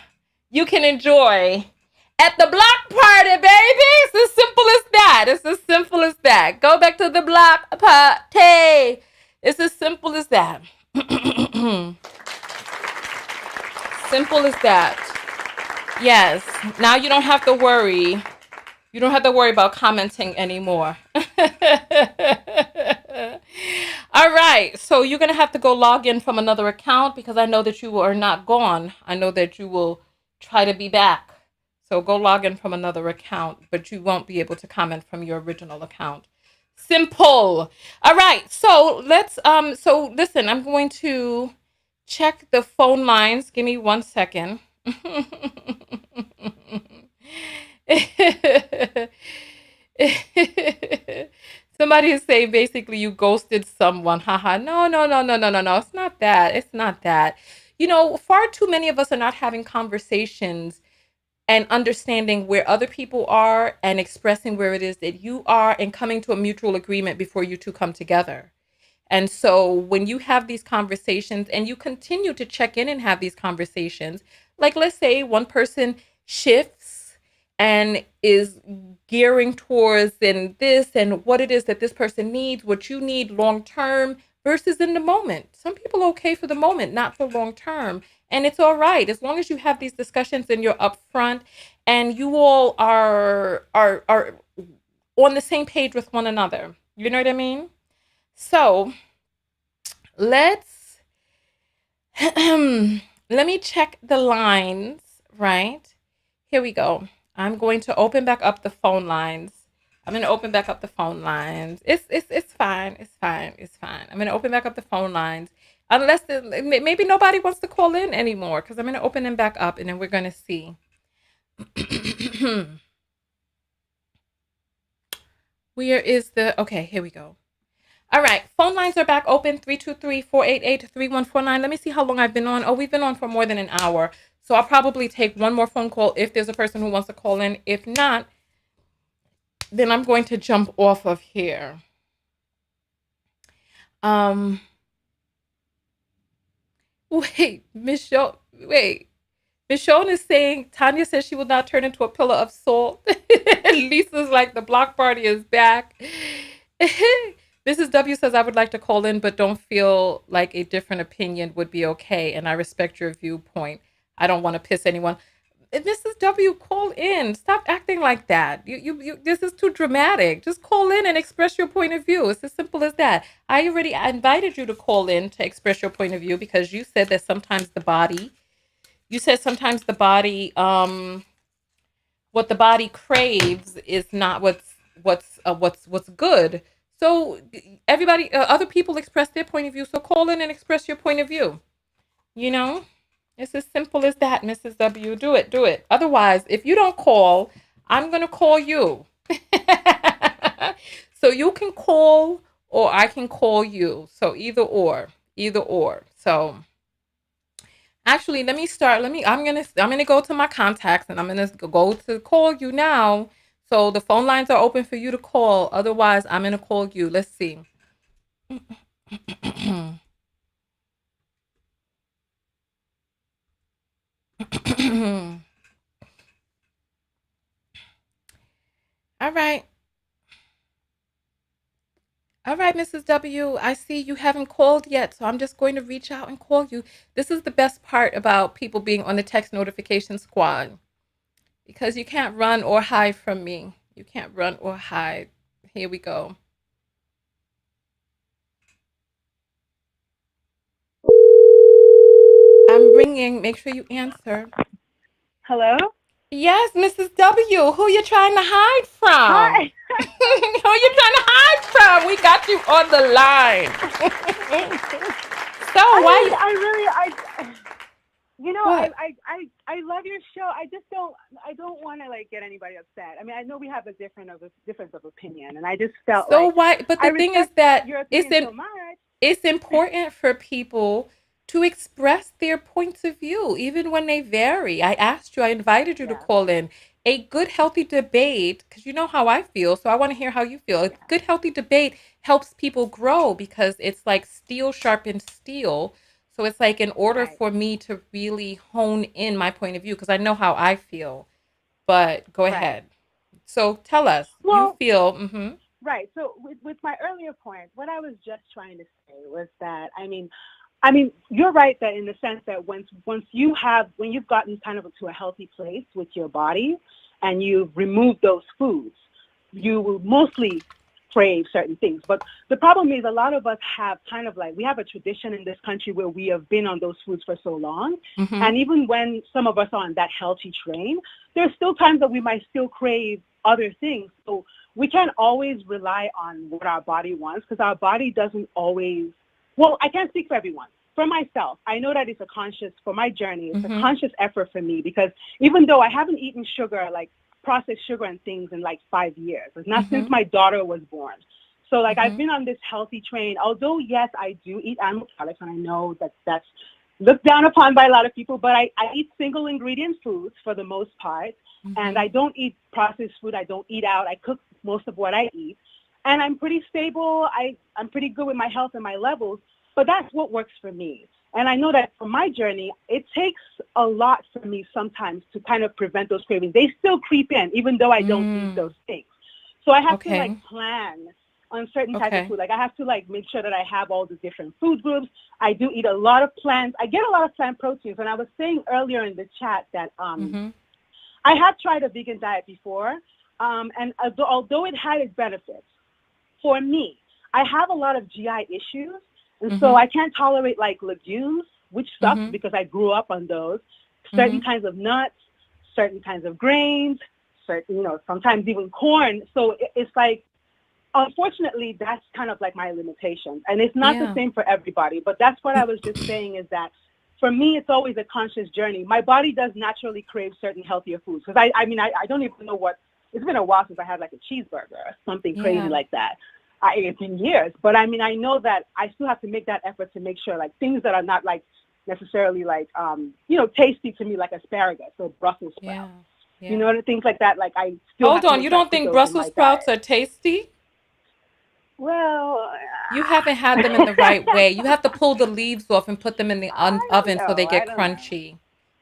you can enjoy at the block party, baby. It's as simple as that. It's as simple as that. Go back to the block party. It's as simple as that. Simple as that. Yes. Now you don't have to worry. You don't have to worry about commenting anymore. All right. So you're going to have to go log in from another account because I know that you are not gone. I know that you will try to be back. So go log in from another account, but you won't be able to comment from your original account. Simple. All right. So so listen, I'm going to check the phone lines. Give me 1 second. Somebody is saying basically you ghosted someone. Haha. No. It's not that. It's not that. You know, far too many of us are not having conversations and understanding where other people are and expressing where it is that you are and coming to a mutual agreement before you two come together. And so when you have these conversations and you continue to check in and have these conversations, like let's say one person shifts and is gearing towards in this and what it is that this person needs, what you need long term versus in the moment. Some people are okay for the moment, not for long term. And it's all right as long as you have these discussions and you're upfront and you all are on the same page with one another. You know what I mean? So let's let me check the lines, right? Here we go. I'm going to open back up the phone lines. I'm going to open back up the phone lines. It's fine. It's fine. It's fine. I'm going to open back up the phone lines. Unless maybe nobody wants to call in anymore because I'm going to open them back up and then we're going to see. Where is the... Okay, here we go. All right, phone lines are back open, 323-488-3149. Let me see how long I've been on. Oh, we've been on for more than an hour. So I'll probably take one more phone call if there's a person who wants to call in. If not, then I'm going to jump off of here. Wait, Michelle is saying, Tanya says she will not turn into a pillar of salt. Lisa's like, the block party is back. Mrs. W says, I would like to call in, but don't feel like a different opinion would be okay. And I respect your viewpoint. I don't want to piss anyone. Mrs. W, call in. Stop acting like that. You this is too dramatic. Just call in and express your point of view. It's as simple as that. I invited you to call in to express your point of view because you said that sometimes the body, what the body craves is not what's good. So everybody, other people express their point of view. So call in and express your point of view. You know, it's as simple as that, Mrs. W. Do it. Otherwise, if you don't call, I'm going to call you. So you can call or I can call you. So either or. So actually, let me start. I'm going to go to my contacts and I'm going to go to call you now. So the phone lines are open for you to call. Otherwise, I'm going to call you. Let's see. All right. All right, Mrs. W, I see you haven't called yet, so I'm just going to reach out and call you. This is the best part about people being on the text notification squad. Because you can't run or hide from me. You can't run or hide. Here we go. I'm ringing. Make sure you answer. Hello? Yes, Mrs. W. Who you trying to hide from? Hi. Who you trying to hide from? We got you on the line. So why? I love your show. I don't want to like get anybody upset. I mean, I know we have a difference of opinion, and I just felt so like why? But the thing is that your opinion so much. it's important for people to express their points of view, even when they vary. I asked you, I invited you to Yeah. call in a good, healthy debate because you know how I feel. So I want to hear how you feel. A Yeah. good, healthy debate helps people grow because it's like steel sharpens steel. So it's like in order Right. for me to really hone in my point of view, because I know how I feel. But go Right. ahead. So tell us, you Well, feel, mm-hmm, right. So with my earlier point, what I was just trying to say was that I mean, you're right that in the sense that once you have when you've gotten kind of to a healthy place with your body and you've removed those foods, you will mostly crave certain things. But the problem is a lot of us have kind of like we have a tradition in this country where we have been on those foods for so long. mm-hmm, And even when some of us are on that healthy train, there's still times that we might still crave other things. So we can't always rely on what our body wants because our body doesn't always well, I can't speak for everyone. For myself, I know that it's a conscious, for my journey, it's a mm-hmm, conscious effort for me because even though I haven't eaten sugar, like processed sugar and things in like 5 years, it's not since mm-hmm, my daughter was born. So like I've mm-hmm, been on this healthy train, although yes, I do eat animal products and I know that that's looked down upon by a lot of people, but I eat single ingredient foods for the most part. And mm-hmm. I don't eat processed food. I don't eat out. I cook most of what I eat. And I'm pretty stable. I'm pretty good with my health and my levels, but that's what works for me. And I know that for my journey, it takes a lot for me sometimes to kind of prevent those cravings. They still creep in, even though I don't eat Mm, those things. So I have to like okay. plan on certain type of Okay. food. Like I have to like make sure that I have all the different food groups. I do eat a lot of plants. I get a lot of plant proteins. And I was saying earlier in the chat that Mm-hmm. I have tried a vegan diet before, and although it had its benefits, for me, I have a lot of GI issues, and so Mm-hmm. I can't tolerate like legumes, which sucks Mm-hmm. because I grew up on those. Mm-hmm. Certain kinds of nuts, certain kinds of grains, certain sometimes even corn. So it's like unfortunately that's kind of like my limitation, and it's not the Yeah. same for everybody. But that's what I was just saying is that for me it's always a conscious journey. My body does naturally crave certain healthier foods because I don't even know what it's been a while since I had like a cheeseburger or something crazy Yeah. like that. It's been years, but I mean I know that I still have to make that effort to make sure like things that are not like necessarily like tasty to me, like asparagus or Brussels Yeah. sprouts, Yeah. things like that, like I still Hold have to on. make You sure I don't put think those in Brussels my sprouts diet. are tasty? Well, You haven't had them in the right way. You have to pull the leaves off and put them in the I don't oven so they know. get I don't know. crunchy.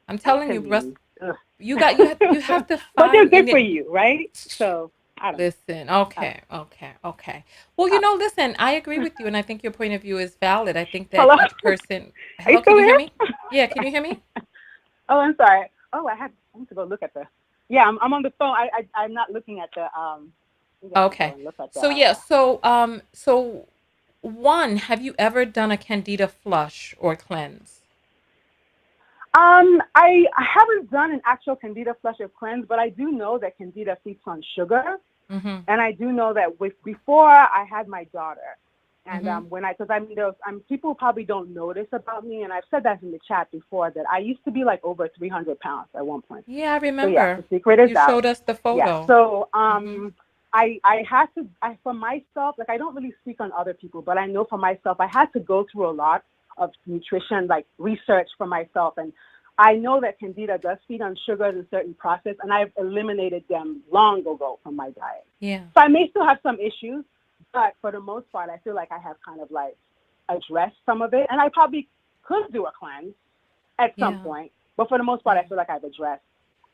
I'm Not telling to you, me. Ugh. you have to But they're find good in for it. you, right? So I don't know. Listen, I don't okay, know. okay, okay. Well, All listen, I agree with you, and I think your point of view is valid. I think that right. Hello. each person. Are you Hello, can still you hear me? there? Yeah, can you hear me? Oh, I'm sorry. Oh, I need to go look at the. Yeah, I'm on the phone. I'm not looking at the. Maybe I should go Okay. and look at the. So yeah, so one, have you ever done a Candida flush or cleanse? I haven't done an actual Candida flush or cleanse, but I do know that Candida feeds on sugar. Mm-hmm. And I do know that before I had my daughter, and Mm-hmm. because I mean, people probably don't notice about me, and I've said that in the chat before that I used to be like over 300 pounds at one point. Yeah, I So yeah, the remember. secret is You out. showed us the Yeah. photo. So Mm-hmm. I had to for myself, like I don't really speak on other people, but I know for myself I had to go through a lot of nutrition like research for myself, and I know that Candida does feed on sugars in certain process, and I've eliminated them long ago from my diet. Yeah. So I may still have some issues, but for the most part, I feel like I have kind of like addressed some of it, and I probably could do a cleanse at some Yeah. point. But for the most part, Yeah. I feel like I've addressed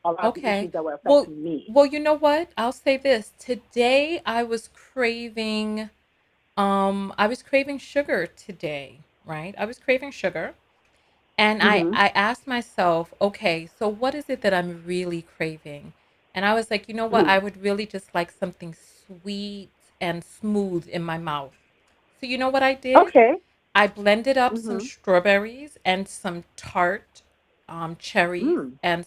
a lot of the Okay. issues that were Well, affecting me. you know what? I'll say this. Today I was craving sugar today, right? I was craving sugar. And Mhm. I asked myself, okay, so what is it that I'm really craving? And I was like, you know what? Mhm. I would really just like something sweet and smooth in my mouth. So you know what I did? Okay. I blended up some Mhm. strawberries and some tart cherries Mm. and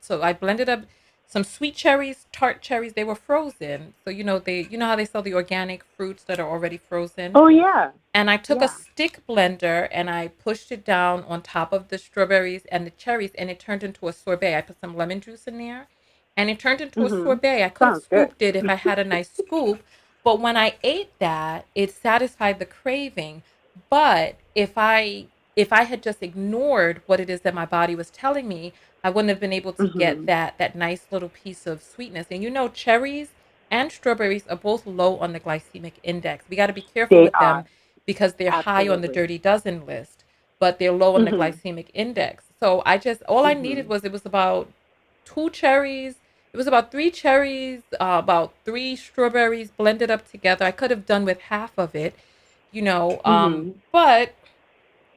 so I blended up some sweet cherries, tart cherries. They were frozen. So you know how they sell the organic fruits that are already frozen. Oh yeah. And I took a Yeah. stick blender and I pushed it down on top of the strawberries and the cherries and it turned into a sorbet. I put some lemon juice in there and it turned into a Mhm. sorbet. I could have Sounds good. scooped it if I had a nice scoop, But when I ate that, it satisfied the craving. But if I had just ignored what it is that my body was telling me, I wouldn't have been able to get Mhm. that nice little piece of sweetness. And cherries and strawberries are both low on the glycemic index. We got to be careful They with are them because they're high on the absolutely. dirty dozen list, but they're low on the Mhm. glycemic index. So all I needed Mhm. was, it was about two cherries, it was about three cherries, about three strawberries blended up together. I could have done with half of it, Mhm. but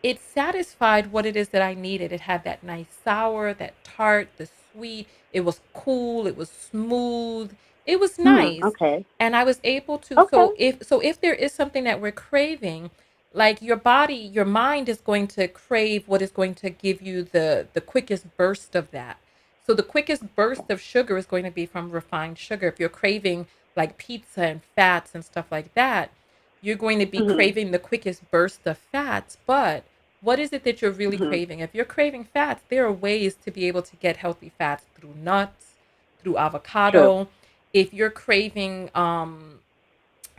it satisfied what it is that I needed. It had that nice sour, that tart, the sweet. It was cool. It was smooth. It was nice. Okay. And I was able to, Okay. so if there is something that we're craving, like your body, your mind is going to crave what is going to give you the quickest burst of that. So the quickest burst of sugar is going to be from refined sugar. If you're craving like pizza and fats and stuff like that, you're going to be Mhm. craving the quickest burst of fats. But what is it that you're really Mhm. craving? If you're craving fats, there are ways to be able to get healthy fats through nuts, through True. avocado. If you're craving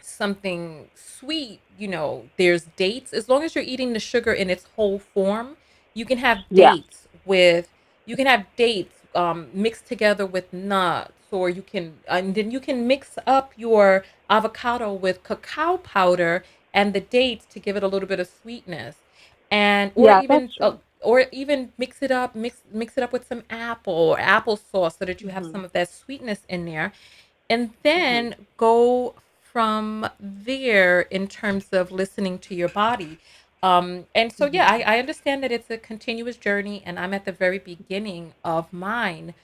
something sweet, there's dates. As long as you're eating the sugar in its whole form, you can have Yeah. dates with you can have dates mixed together with nuts, or and then you can mix up your avocado with cacao powder and the dates to give it a little bit of sweetness, and Yeah, that's true. or even mix it up with some apple or applesauce so that you have Mhm. some of that sweetness in there, and Mhm. then go from there in terms of listening to your body. And so, yeah, Mhm. I understand that it's a continuous journey, and I'm at the very beginning of mine,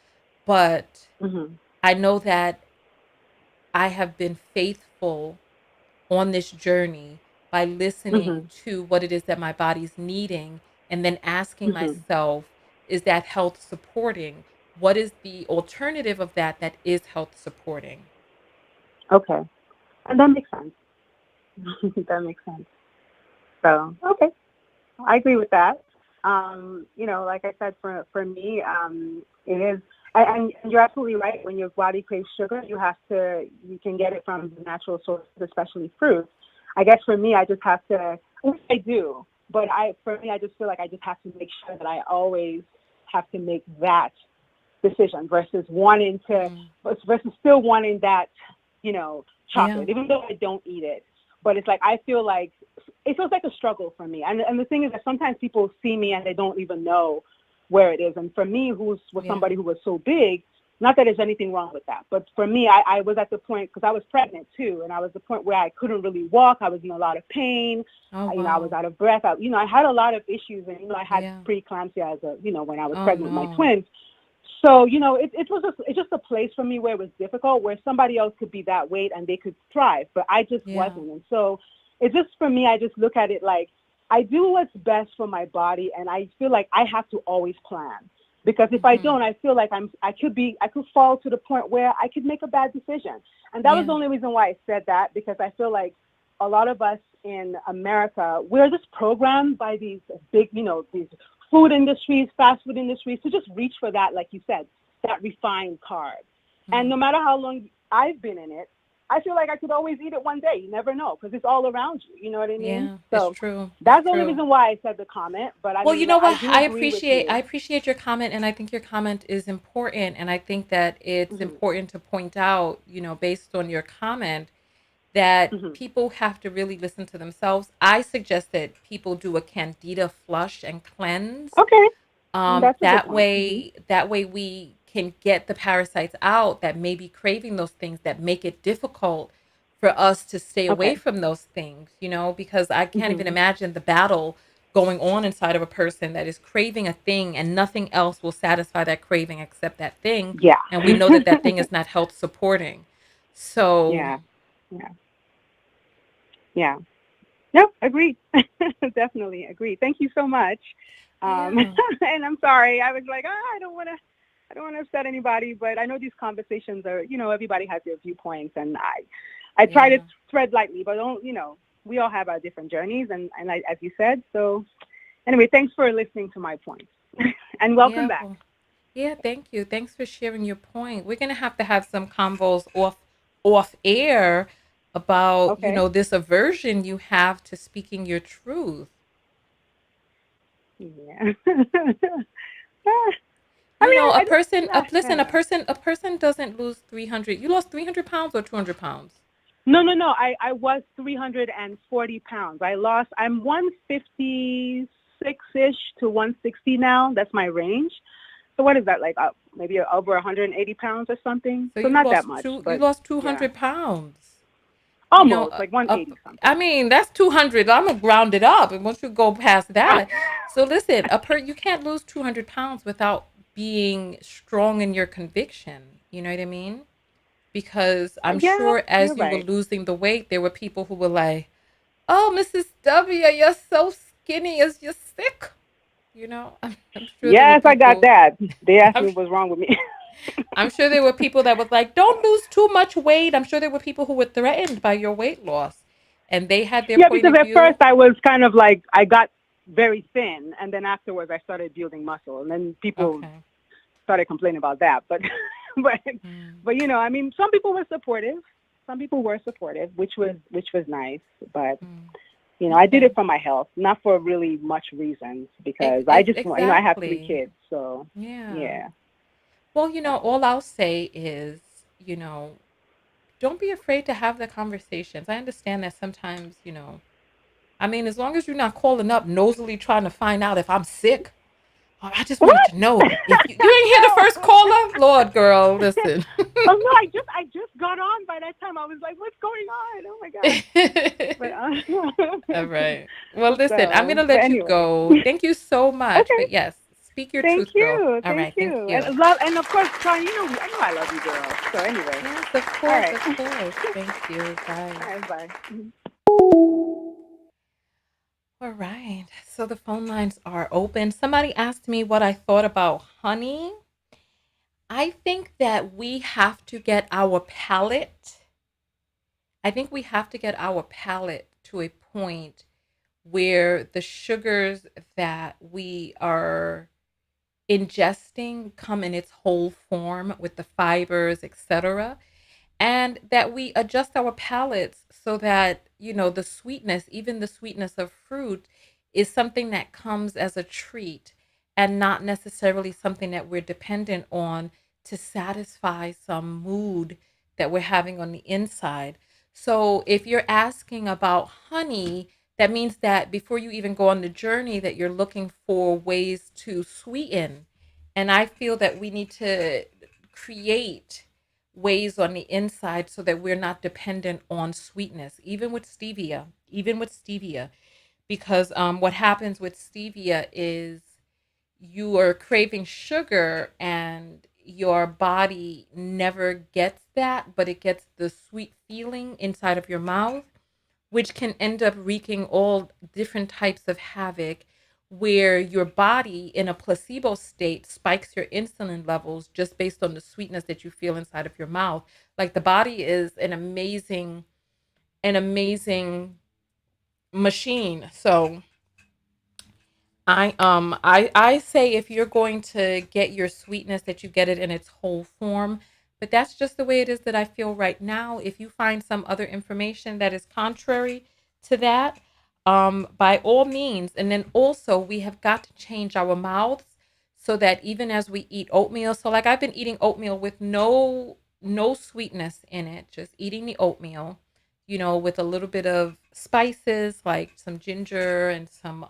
but Mhm. I know that I have been faithful on this journey by listening Mhm. to what it is that my body's needing, and then asking Mhm. myself, is that health supporting? What is the alternative of that is health supporting? Okay. And that makes sense. That makes sense. So, okay. I agree with that. Like I said, for me, it is, and you're absolutely right. When your body craves sugar, you can get it from the natural sources, especially fruits. I guess for me, I just have to, which I do, but for me, I just feel like I just have to make sure that I always have to make that decision versus still wanting that, Yeah. chocolate, even though I don't eat it. But it's like I feel like it feels like a struggle for me. And the thing is that sometimes people see me and they don't even know where it is. And for me, who was Yeah. somebody who was so big, not that there's anything wrong with that, but for me, I was at the point because I was pregnant too, and I was the point where I couldn't really walk. I was in a lot of pain. Oh, I was wow. out of breath. I had a lot of issues, and I had Yeah. preeclampsia when I was Oh, pregnant with my no. twins. So, it's just a place for me where it was difficult, where somebody else could be that weight and they could thrive, but I just Yeah. wasn't. And so it's just for me, I just look at it like I do what's best for my body, and I feel like I have to always plan. Because if I Mhm. don't, I feel like I could fall to the point where I could make a bad decision. And that was the Yeah. only reason why I said that, because I feel like a lot of us in America, we're just programmed by these big, these food industries, fast food industries, to just reach for that, like you said, that refined carb. And Mm. no matter how long I've been in it, I feel like I could always eat it one day. You never know because it's all around you. You know what I mean? Yeah, it's So true. It's that's the only true. reason why I said the comment. But I Well, you mean, know I what? do agree with I you. appreciate your comment, and I think your comment is important, and I think that it's Hmm. important to point out, based on your comment, that Hmm. people have to really listen to themselves. I suggest that people do a Candida flush and cleanse. Okay, that's a good That point. Hmm. way we can get the parasites out that may be craving those things, that make it difficult for us to stay away Okay. from those things, because I can't even Hmm. imagine the battle going on inside of a person that is craving a thing, and nothing else will satisfy that craving except that thing. Yeah. And we know that that thing is not health supporting. So, Yeah. Yeah. Yeah. Nope, agreed. Definitely agree. Thank you so much. yeah. And I'm sorry. I was like, I don't want to upset anybody, but I know these conversations are, everybody has their viewpoints, and I try to Yeah. tread lightly, but don't, we all have our different journeys, and as you said. So anyway, thanks for listening to my points, and welcome Yeah, back. well, yeah, thank you. Thanks for sharing your point. We're gonna have to have some convos off air about, Okay. this aversion you have to speaking your truth. Yeah. I You mean, know, I just listen, yeah. a person doesn't lose 300. You lost 300 pounds or 200 pounds? No. I was 340 pounds. I'm 156-ish to 160 now. That's my range. So what is that, like maybe over 180 pounds or something? So So not that much, you but lost yeah, 200 pounds. almost like 180 I something. mean, that's 200. I'm gonna round it up, and once you go past that, so listen, you can't lose 200 pounds without being strong in your conviction. You know what I mean? Because I'm Yeah, sure you're as you were right. losing the weight, there were people who were like, "Oh, Mrs. W, you're so skinny. Is you sick?" I'm sure there were Yes, I got people. that. They asked I'm me what's wrong with me. I'm sure there were people that was like, "Don't lose too much weight." I'm sure there were people who were threatened by your weight loss, and they had their Yeah, point because of at first view. I was kind of like I got very thin, and then afterwards I started building muscle, and then people Okay. started complaining about that. But but Mm, but I mean, some people were supportive. Some people were supportive, which was nice. But mm. I did Okay. it for my health, not for really much reasons, because I just I have three Exactly. kids, so Yeah. yeah. Well, So all I'll say is, you know, don't be afraid to have the conversations. I understand that sometimes, I mean, as long as you're not calling up nosily trying to find out if I'm sick. Oh, I just wanted what? to know if you ain't hear the first No. caller. Lord, girl, listen. Oh no, I just got on by that time. I was like, what's going on? Oh my god. But All right. Well, listen, I'm going to but let you anyway. go. Thank you so much. Okay. But yes, speak your Thank truth, girl. you. All Thank right. Thank you. you. And love, and of course, Sean, I know I love you, girl. So anyway. Yes, of All course. right. Of course. Thank you. Bye. All right, bye. All right. So the phone lines are open. Somebody asked me what I thought about honey. I think that we have to get our palate. I think we have to get our palate to a point where the sugars that we are ingesting come in its whole form with the fibers, etc., and that we adjust our palates so that the sweetness, even the sweetness of fruit, is something that comes as a treat and not necessarily something that we're dependent on to satisfy some mood that we're having on the inside. So if you're asking about honey, that means that before you even go on the journey that you're looking for ways to sweeten. And I feel that we need to create ways on the inside so that we're not dependent on sweetness, even with stevia, because what happens with stevia is you are craving sugar and your body never gets that, but it gets the sweet feeling inside of your mouth, which can end up wreaking all different types of havoc, where your body in a placebo state spikes your insulin levels just based on the sweetness that you feel inside of your mouth. Like, the body is an amazing machine. So I say, if you're going to get your sweetness, that you get it in its whole form. But that's just the way it is that I feel right now. If you find some other information that is contrary to that, by all means. And then also, we have got to change our mouths so that even as we eat oatmeal, so like I've been eating oatmeal with no sweetness in it, just eating the oatmeal, with a little bit of spices like some ginger and some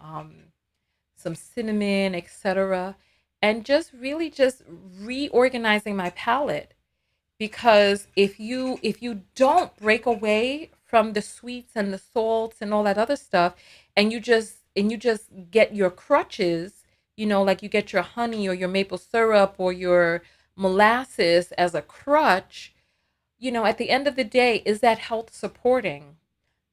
cinnamon, etc. And just really just reorganizing my palate, because if you don't break away from the sweets and the salts and all that other stuff, and you just get your crutches, like you get your honey or your maple syrup or your molasses as a crutch, at the end of the day, is that health supporting?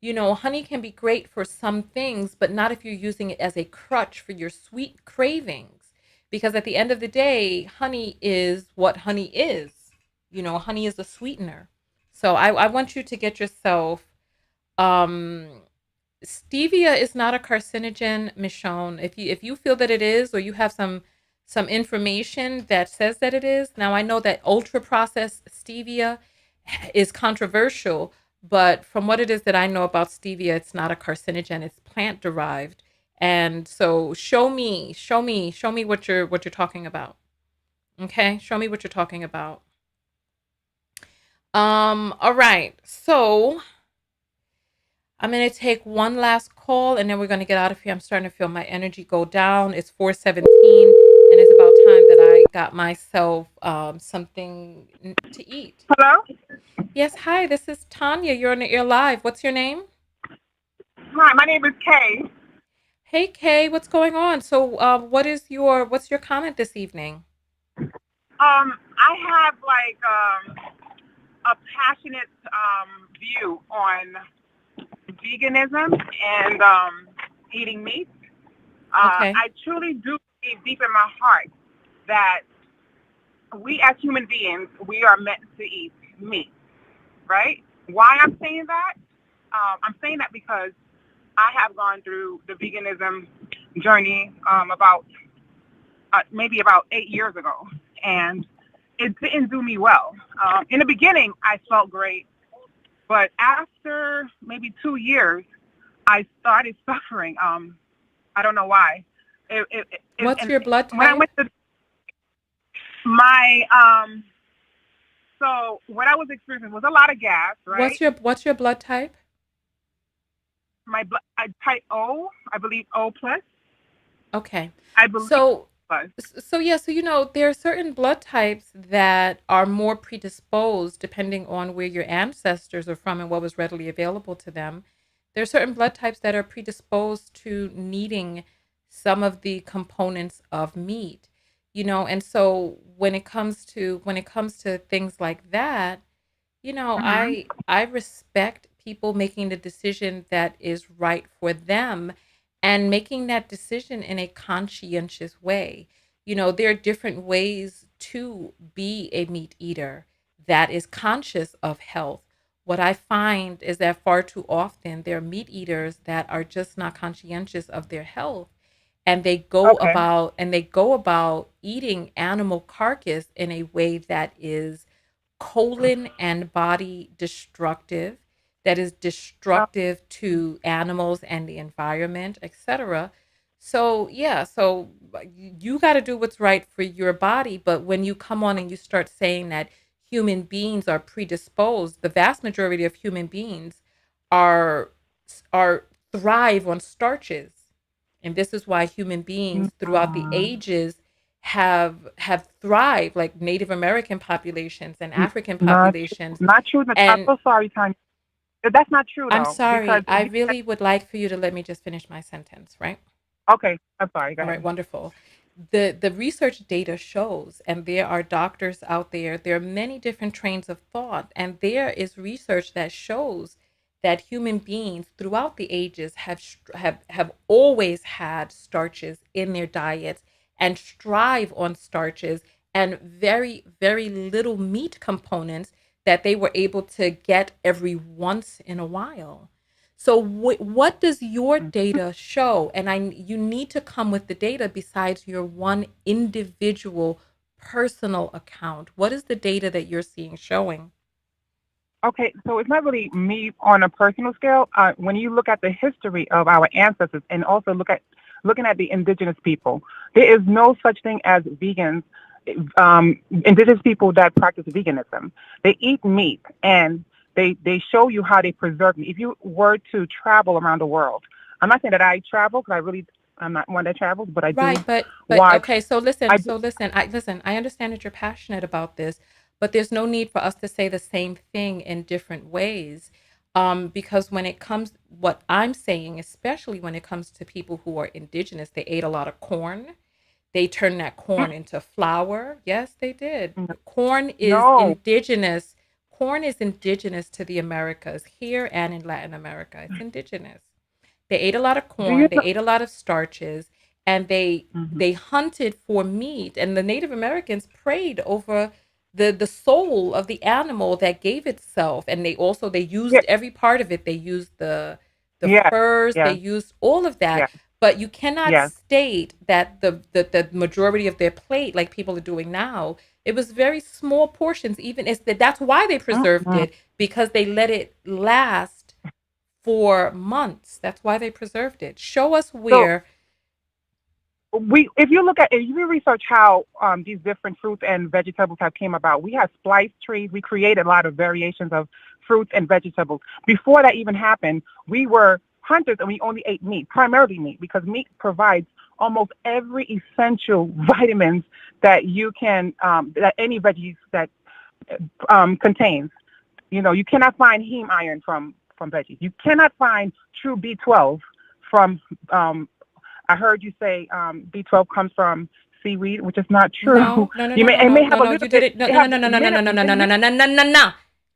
Honey can be great for some things, but not if you're using it as a crutch for your sweet cravings. Because at the end of the day, honey is what honey is. Honey is a sweetener. So I want you to get yourself, um, stevia is not a carcinogen, Michonne. If you feel that it is, or you have some information that says that it is. Now, I know that ultra processed stevia is controversial, But from what it is that I know about stevia, it's not a carcinogen, it's plant derived. And so show me what you're talking about. Okay? Show me what you're talking about. All right. So I'm going to take one last call and then we're going to get out of here. I'm starting to feel my energy go down. It's 4:17 and it's about time that I got myself something to eat. Hello? Yes, hi, this is Tanya. You're on the air live. What's your name? Hi, my name is Kay. Hey, Kay, what's going on? So, what's your comment this evening? I have like a passionate view on veganism and eating meat. Okay. I truly do believe deep in my heart that we as human beings, we are meant to eat meat, right? Why I'm saying that? I'm saying that because I have gone through the veganism journey about maybe about 8 years ago, and it didn't do me well. In the beginning, I felt great, but after maybe 2 years, I started suffering. I don't know why. What's your blood When I type? went to my so what I was experiencing was a lot of gas, right? What's your blood type? My blood, I type O, I believe O plus. Okay. I believe So plus. so there are certain blood types that are more predisposed depending on where your ancestors are from and what was readily available to them. There are certain blood types that are predisposed to needing some of the components of meat. And so when it comes to things like that, Hmm. I respect people making the decision that is right for them and making that decision in a conscientious way. There are different ways to be a meat eater that is conscious of health. What I find is that far too often there are meat eaters that are just not conscientious of their health, and Okay. they go about eating animal carcass in a way that is colon and body destructive, that is destructive to animals and the environment, etc. So, yeah, so you got to do what's right for your body. But when you come on and you start saying that human beings are predisposed, the vast majority of human beings are are thrive on starches. And this is why human beings throughout the Mm, ages have thrived, like Native American populations and African not populations. not true. I'm And so sorry, Tanya. That's not true I'm though, because sorry, I really would like for you to let me just finish my sentence, right? okay, I'm sorry. Go All right, ahead. wonderful. The research data shows, and there are doctors out there, there are many different trains of thought, and there is research that shows that human beings throughout the ages have always had starches in their diets and strive on starches and very, very little meat components that they were able to get every once in a while. So what does your data show? And you need to come with the data besides your one individual personal account. What is the data that you're seeing showing? Okay, so it's not really me on a personal scale. When you look at the history of our ancestors and also looking at the indigenous people, there is no such thing as vegans. Indigenous people that practice veganism, they eat meat and they show you how they preserve meat. If you were to travel around the world, I'm not saying that I travel because I'm not one that travels, but I do Right, but watch. okay, so listen, I so listen, I understand that you're passionate about this, but there's no need for us to say the same thing in different ways. Because when it comes, what I'm saying, especially when it comes to people who are indigenous, they ate a lot of corn. They turned that corn into flour. Yes, they did. Corn is no. indigenous. Corn is indigenous to the Americas here and in Latin America. It's indigenous. They ate a lot of Do you corn, they know? ate a lot of starches, and Mhm. they hunted for meat. And the Native Americans prayed over the soul of the animal that gave itself. And they Yeah, used every part of it. They used the yes, furs, they yes, used all of that. yes, But you cannot yes. state that the majority of their plate, like people are doing now, It was very small portions. Even that's why they preserved Mm-mm. it, because they let it last for months. That's why they preserved it. Show us So where. if you research how these different fruits and vegetables have came about, we have spliced trees. We created a lot of variations of fruits and vegetables. Before that even happened, we were hunters and we only ate meat, primarily meat, because meat provides almost every essential vitamins that you can that any veggies that contains. You know, you cannot find heme iron from veggies. You cannot find true B12 from. I heard you say B12 comes from seaweed, which is not true. No, no, no, You no, may no, it no, may no, have a no. little You did bit. it. No, It no, have no, no, no, no, no, no, no, no, no, no, no, no, no.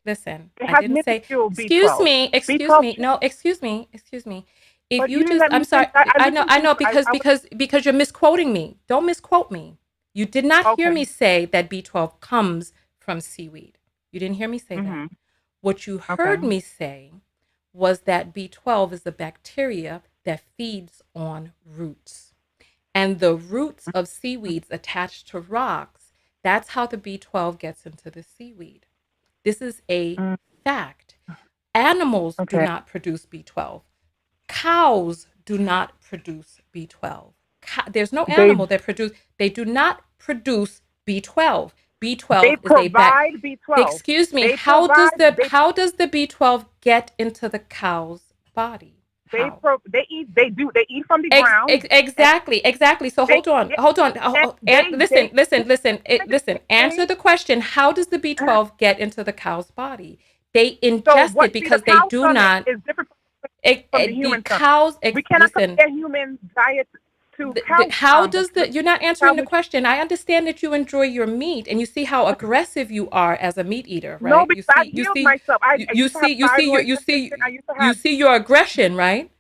Listen, it I has didn't say. minuscule Excuse B12. me. Excuse B12. me. No, excuse me. Excuse me. If But you you didn't just, let I'm me sorry. finish. I I know. listened I to you. know I was because you're misquoting me. Don't misquote me. You did not hear okay. me say that B12 comes from seaweed. You didn't hear me say that. Mhm. What you Okay. heard me say was that B12 is the bacteria that feeds on roots. And the roots of seaweeds attached to rocks, that's how the B12 gets into the seaweed. This is a Mm, fact. Animals do okay. not produce B12. Cows do not produce B12. There's no They animal that they do not produce B12. they B12 is a provide B12. excuse me, They provide how does the B12 get into the cow's body? How? they eat from the ground and Exactly. So they hold on. and And they listen. Answer the question. How does the B12 get into the cow's body? They so ingest what it see the because they cow do stomach not. is different from the The human stomach. cows. We cannot Listen. compare human diet to cow How does the you're not cow answering the which question. I understand that you enjoy your meat and you see how aggressive you are as a meat eater, no right? because I've healed myself. I used to have thyroid condition. I used to You have see your aggression, right?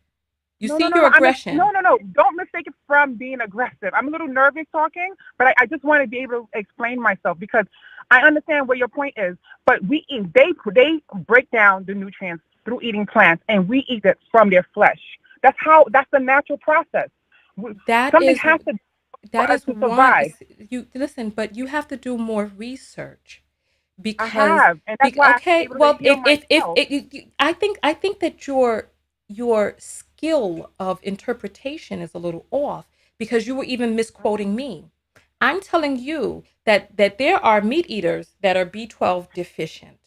You no, no, see no, your no. aggression. No. Don't mistake it from being aggressive. I'm a little nervous talking, but I just want to be able to explain myself because I understand where your point is. But we eat. They break down the nutrients through eating plants, and we eat it from their flesh. That's the natural process. That Something is has to for that us is to one. survive. You listen, but you have to do more research I because have, and that's why I was okay, able to well, heal if myself. I think that your skill of interpretation is a little off because you were even misquoting me. I'm telling you that there are meat eaters that are B12 deficient.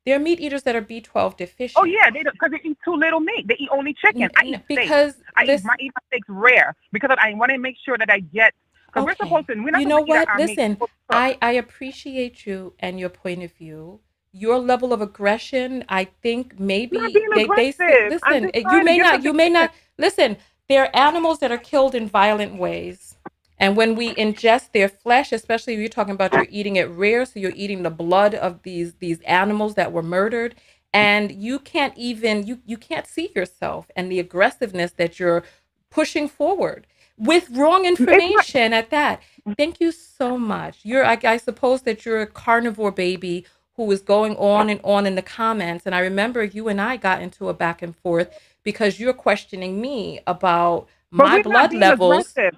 There are meat eaters that are B12 Oh deficient. yeah, they because they eat too little meat. They eat only chicken. I eat steak. Because listen, I eat my steaks rare because I want to make sure that I get because okay. we're not You supposed know to eat what? our meat. We're Listen, supposed to cook. I appreciate you and your point of view. Your level of aggression, I think I'm not maybe being they aggressive. I'm listen, just trying to give the you may basics. not listen. There are animals that are killed in violent ways. And when we ingest their flesh, especially if you're talking about you're eating it rare, so you're eating the blood of these animals that were murdered, and you can't even you can't see yourself and the aggressiveness that you're pushing forward with wrong It's not. information at that. Thank you so much. I suppose that you're a carnivore baby who is going on in the comments. And I remember you and I got into a back and forth because you're questioning me about But my we're not blood being levels. aggressive.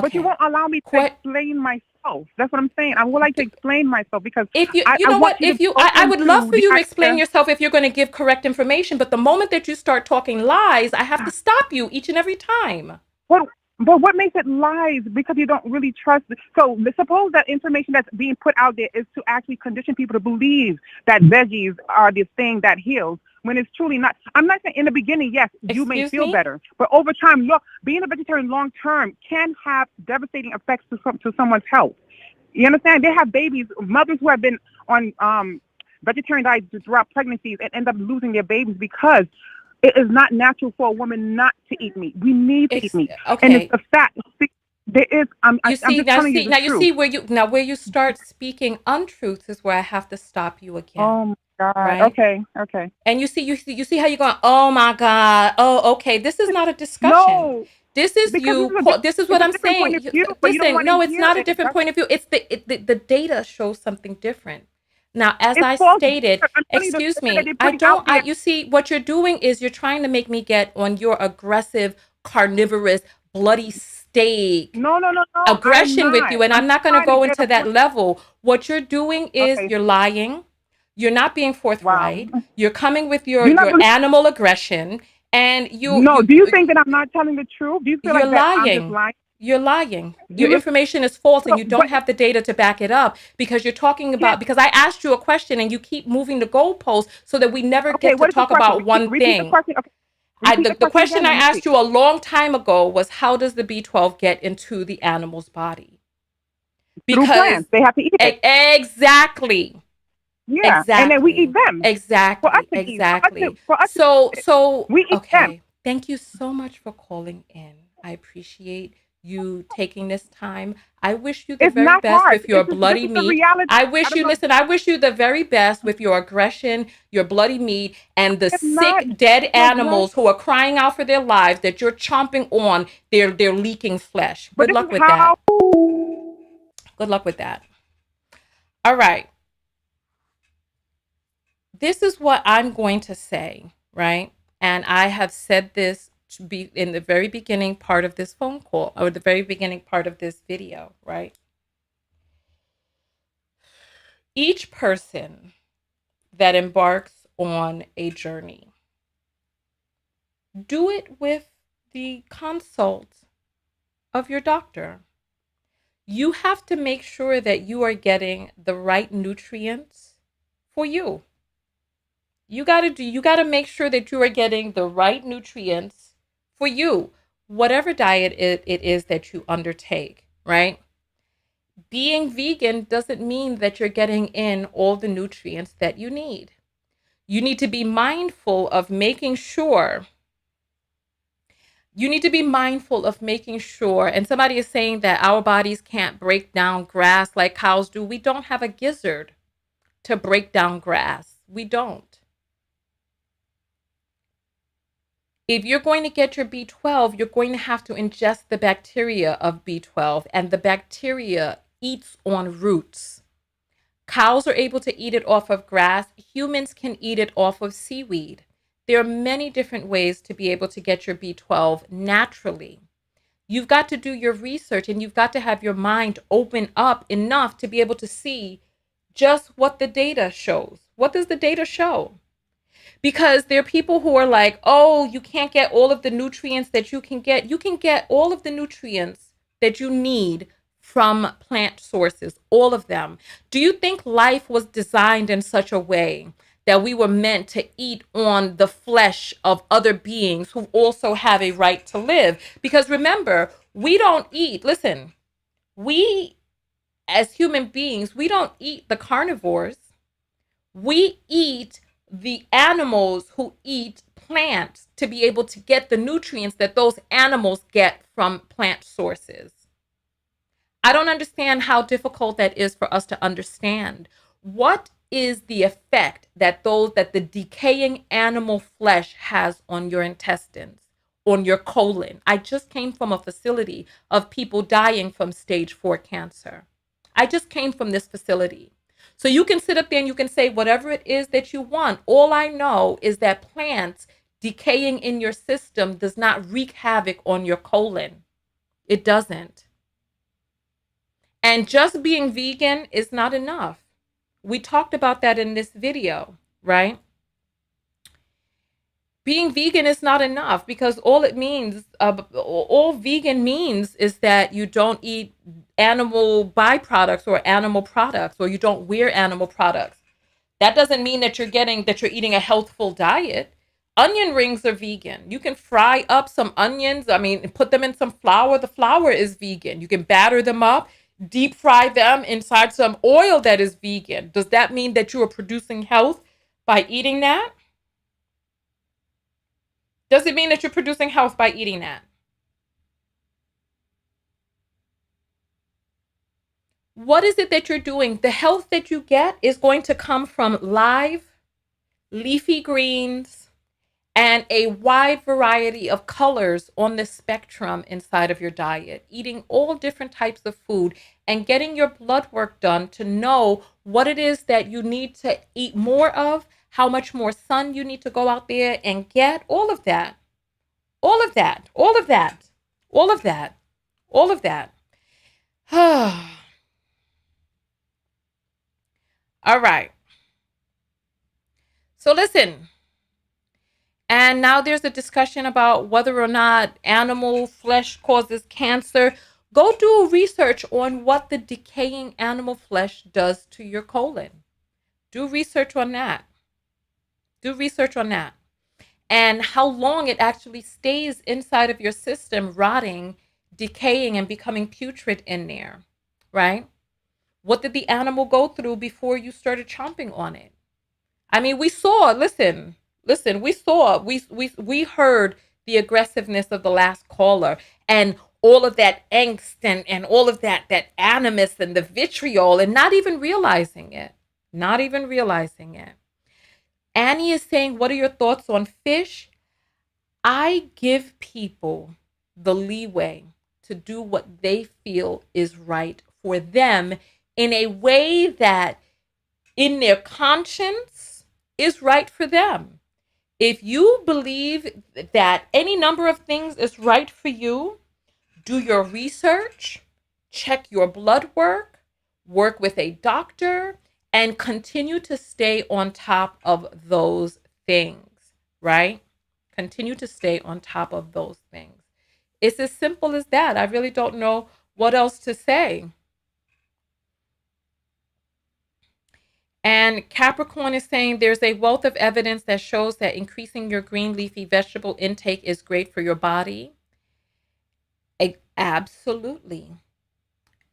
But you Okay. won't allow me to Quite. explain myself. That's what I'm saying. I would like to explain myself because If you I know want what, you to if be you, I open would love to for the you to explain idea. yourself if you're going to give correct information. But the moment that you start talking lies, I have to stop you each and every time. What? But what makes it lies? Because you don't really trust. So suppose that information that's being put out there is to actually condition people to believe that veggies are the thing that heals when it's truly not. I'm not saying in the beginning, yes, you may Excuse feel me? better, but over time, look, being a vegetarian long term can have devastating effects to someone's health. You understand? They have babies, mothers who have been on vegetarian diets throughout pregnancies and end up losing their babies because it is not natural for a woman not to eat meat. We need to eat meat, and it's Okay. the fact. See, there is. You I'm see just now. telling you See the now. You truth. see where you start speaking untruths is where I have to stop you again, Oh my God. right? Okay. Okay. And you see how you're going. Oh my God. Oh, okay. This is not a discussion. No, This is because you. This is it's what a I'm different point saying. of view, but you don't Listen, want to no, it's hear not a it. different point of view. It's the data shows something different. Now, as It's I false. stated, I'm telling you the excuse data that me, they're I putting out don't. there. You see, what you're doing is you're trying to make me get on your aggressive, carnivorous, bloody steak No, no, no, no. I'm aggression with not. you, and I'm I'm not going to trying to go get into a that point. level. What you're doing is Okay. you're lying. You're not being Wow. forthright. You're coming with your You're not your believing. animal aggression, and No. Do you think that I'm not telling the truth? Do you feel you're like that I'm just lying. lying? You're lying. Do you Your really? information is false, and So, you but don't have the data to back it up because you're talking can't. about. Because I asked you a question, and you keep moving the goalposts so that we never Okay. get to What is the talk question? about one Repeat the thing. question. Okay. Repeat the The question question again. I Let me see. asked you a long time ago was, how does the B12 get into the animal's body? Through Because plants, they have to eat it. exactly. Yeah. And then we eat Exactly. them. For us Exactly. to eat. Exactly. For us to So, eat it. so, We eat them. okay. Thank you so much for calling in. I appreciate you taking this time. I wish you the It's very not best hard. with your This bloody is the meat. reality. I I wish don't you, know. listen, I wish you the very best with your aggression, your bloody meat, and the It's not sick, dead aggression. animals who are crying out for their lives that you're chomping on their leaking flesh. But Good this is luck with how. that. Good luck with that. All right. This is what I'm going to say, right? And I have said this to be in the very beginning part of this phone call or the very beginning part of this video, right? Each person that embarks on a journey, do it with the consult of your doctor. You have to make sure that you are getting the right nutrients for you. You got to make sure that you are getting the right nutrients for you, whatever diet it is that you undertake, right? Being vegan doesn't mean that you're getting in all the nutrients that you need. You need to be mindful of making sure. You need to be mindful of making sure, and somebody is saying that our bodies can't break down grass like cows do. We don't have a gizzard to break down grass. We don't. If you're going to get your B12, you're going to have to ingest the bacteria of B12, and the bacteria eats on roots. Cows are able to eat it off of grass. Humans can eat it off of seaweed. There are many different ways to be able to get your B12 naturally. You've got to do your research, and you've got to have your mind open up enough to be able to see just what the data shows. What does the data show? Because there are people who are like, oh, you can't get all of the nutrients that you can get. You can get all of the nutrients that you need from plant sources, all of them. Do you think life was designed in such a way that we were meant to eat on the flesh of other beings who also have a right to live? Because remember, we don't eat, listen, we as human beings, we don't eat the carnivores. We eat the animals who eat plants to be able to get the nutrients that those animals get from plant sources. I don't understand how difficult that is for us to understand. What is the effect that the decaying animal flesh has on your intestines, on your colon? I just came from a facility of people dying from stage 4 cancer. I just came from this facility. So you can sit up there and you can say whatever it is that you want. All I know is that plants decaying in your system does not wreak havoc on your colon. It doesn't. And just being vegan is not enough. We talked about that in this video, right? Being vegan is not enough because all vegan means is that you don't eat animal byproducts or animal products, or you don't wear animal products. That doesn't mean that you're eating a healthful diet. Onion rings are vegan. You can fry up some onions. I mean, put them in some flour. The flour is vegan. You can batter them up, deep fry them inside some oil that is vegan. Does that mean that you are producing health by eating that? Does it mean that you're producing health by eating that? What is it that you're doing? The health that you get is going to come from live, leafy greens, and a wide variety of colors on the spectrum inside of your diet, eating all different types of food and getting your blood work done to know what it is that you need to eat more of, how much more sun you need to go out there and get, all of that, all of that, all of that, All of that. All of that. All right. So listen. And now there's a discussion about whether or not animal flesh causes cancer. Go do research on what the decaying animal flesh does to your colon. Do research on that. Do research on that. And how long it actually stays inside of your system, rotting, decaying, and becoming putrid in there, right? What did the animal go through before you started chomping on it? I mean, we saw, listen, we heard the aggressiveness of the last caller and all of that angst and all of that animus and the vitriol and not even realizing it. Not even realizing it. Annie is saying, what are your thoughts on fish? I give people the leeway to do what they feel is right for them in a way that in their conscience is right for them. If you believe that any number of things is right for you, do your research, check your blood work with a doctor, and continue to stay on top of those things, right? Continue to stay on top of those things. It's as simple as that. I really don't know what else to say. And Capricorn is saying there's a wealth of evidence that shows that increasing your green leafy vegetable intake is great for your body. Absolutely.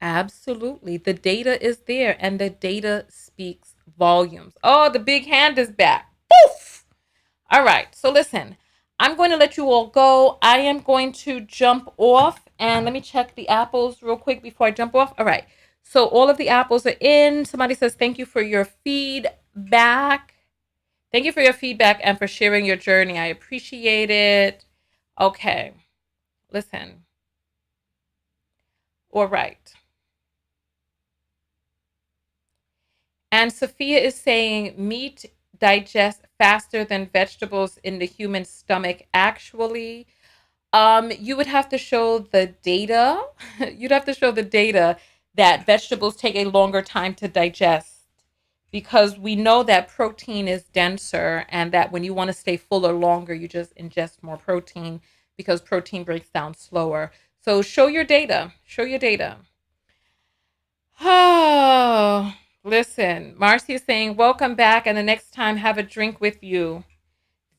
Absolutely. The data is there and the data speaks volumes. Oh, the big hand is back. Poof! All right. So listen, I'm going to let you all go. I am going to jump off and let me check the apples real quick before I jump off. All right. So all of the apples are in. Somebody says, thank you for your feedback. Thank you for your feedback and for sharing your journey. I appreciate it. Okay. Listen. All right. And Sophia is saying meat digests faster than vegetables in the human stomach. Actually, you would have to show the data. You'd have to show the data that vegetables take a longer time to digest because we know that protein is denser and that when you want to stay fuller longer, you just ingest more protein because protein breaks down slower. So show your data. Show your data. Oh, listen, Marcy is saying, welcome back. And the next time, have a drink with you.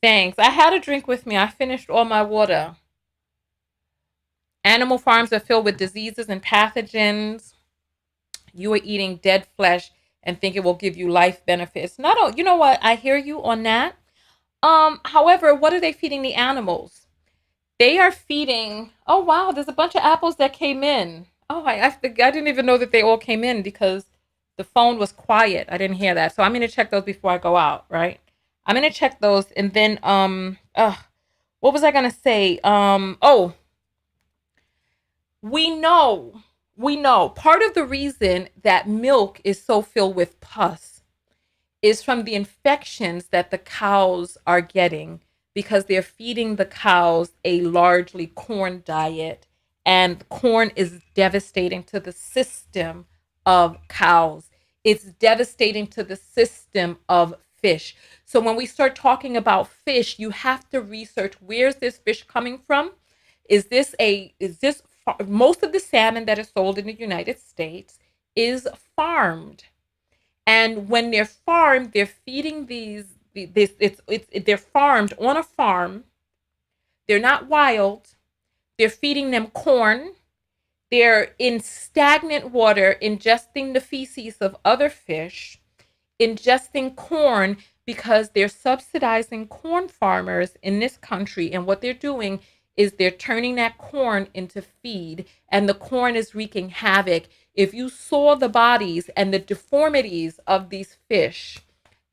Thanks. I had a drink with me. I finished all my water. Animal farms are filled with diseases and pathogens. You are eating dead flesh and think it will give you life benefits. Not all, you know what? I hear you on that. However, what are they feeding the animals? They are feeding. Oh wow, there's a bunch of apples that came in. Oh, I didn't even know that they all came in because the phone was quiet. I didn't hear that. So I'm gonna check those before I go out, right? I'm gonna check those and then what was I gonna say? We know part of the reason that milk is so filled with pus is from the infections that the cows are getting because they're feeding the cows a largely corn diet and corn is devastating to the system of cows. It's devastating to the system of fish. So when we start talking about fish, you have to research where's this fish coming from? Is this most of the salmon that is sold in the United States is farmed. And when they're farmed, they're feeding they're farmed on a farm. They're not wild. They're feeding them corn. They're in stagnant water, ingesting the feces of other fish, ingesting corn because they're subsidizing corn farmers in this country. And what they're doing is they're turning that corn into feed, and the corn is wreaking havoc. If you saw the bodies and the deformities of these fish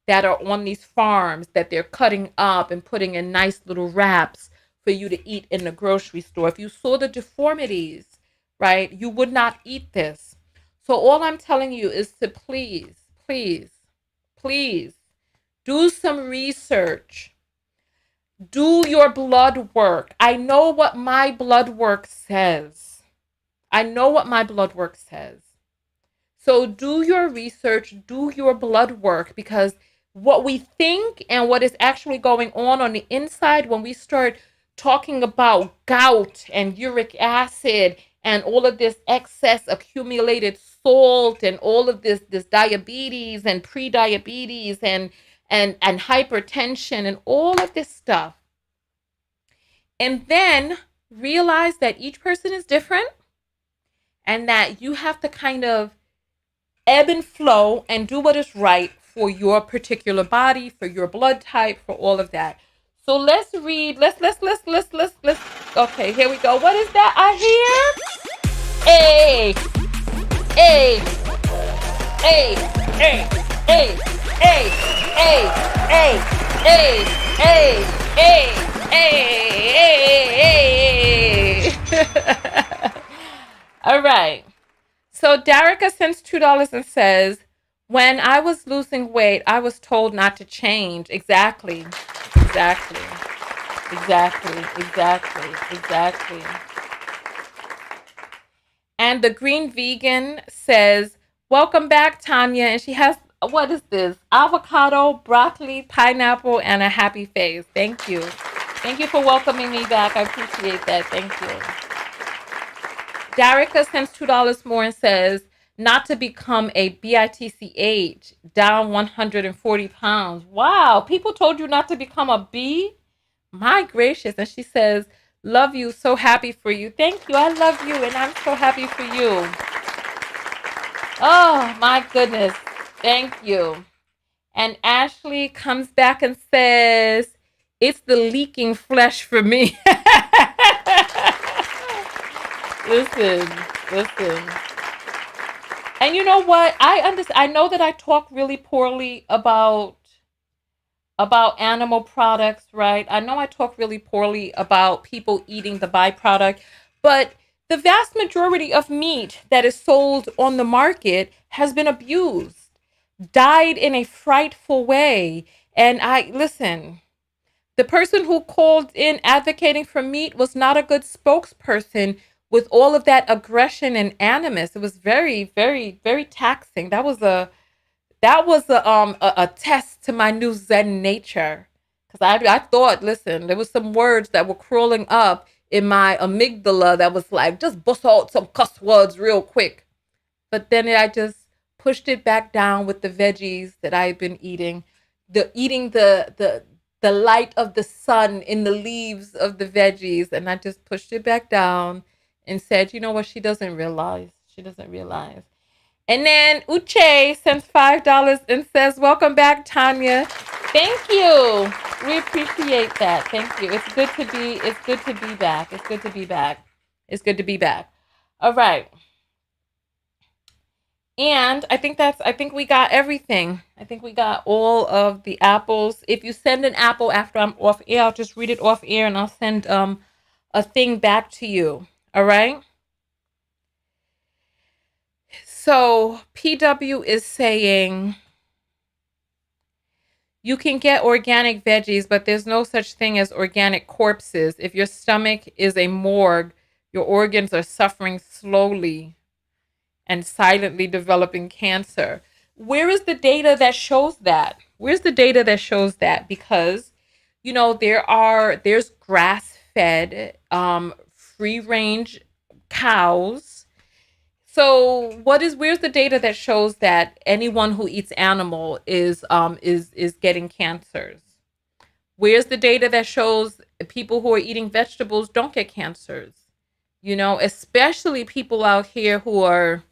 that are on these farms that they're cutting up and putting in nice little wraps for you to eat in the grocery store, if you saw the deformities, right, you would not eat this. So all I'm telling you is to please, please, please do some research. Do your blood work. I know what my blood work says. I know what my blood work says. So do your research, do your blood work, because what we think and what is actually going on the inside, when we start talking about gout and uric acid and all of this excess accumulated salt and all of this diabetes and pre-diabetes and hypertension and all of this stuff, and then realize that each person is different and that you have to kind of ebb and flow and do what is right for your particular body, for your blood type, for all of that. So let's read. Let's. Okay, here we go. What is that I hear? A, A, A, A, A, A, A, A, A, A, A, A. All right. So Darica sends $2 and says, when I was losing weight, I was told not to change. Exactly. Exactly. Exactly. Exactly. Exactly. And the Green Vegan says, welcome back, Tanya. And she has, what is this? Avocado, broccoli, pineapple, and a happy face. Thank you. Thank you for welcoming me back. I appreciate that. Thank you. Darica sends $2 more and says, not to become a BITCH, down 140 pounds. Wow, people told you not to become a B? My gracious. And she says, love you, so happy for you. Thank you, I love you, and I'm so happy for you. Oh, my goodness. Thank you. And Ashley comes back and says, it's the leaking flesh for me. Listen. And you know what? I understand. I know that I talk really poorly about animal products, right? I know I talk really poorly about people eating the byproduct, but the vast majority of meat that is sold on the market has been abused, died in a frightful way. And listen, the person who called in advocating for meat was not a good spokesperson with all of that aggression and animus. It was very, very, very taxing. That was a test to my new Zen nature. Because I thought, listen, there was some words that were crawling up in my amygdala that was like, just bust out some cuss words real quick. But then I just pushed it back down with the veggies that I've been eating. The light of the sun in the leaves of the veggies. And I just pushed it back down and said, you know what? She doesn't realize. And then Uche sends $5 and says, welcome back, Tanya. Thank you. We appreciate that. Thank you. It's good to be back. All right. And I think we got everything. I think we got all of the apples. If you send an apple after I'm off air, I'll just read it off air and I'll send a thing back to you. All right? So PW is saying, you can get organic veggies, but there's no such thing as organic corpses. If your stomach is a morgue, your organs are suffering slowly and silently developing cancer. Where is the data that shows that? Because, there's grass-fed, free-range cows. So where's the data that shows that anyone who eats animal is getting cancers? Where's the data that shows people who are eating vegetables don't get cancers? Especially people out here who are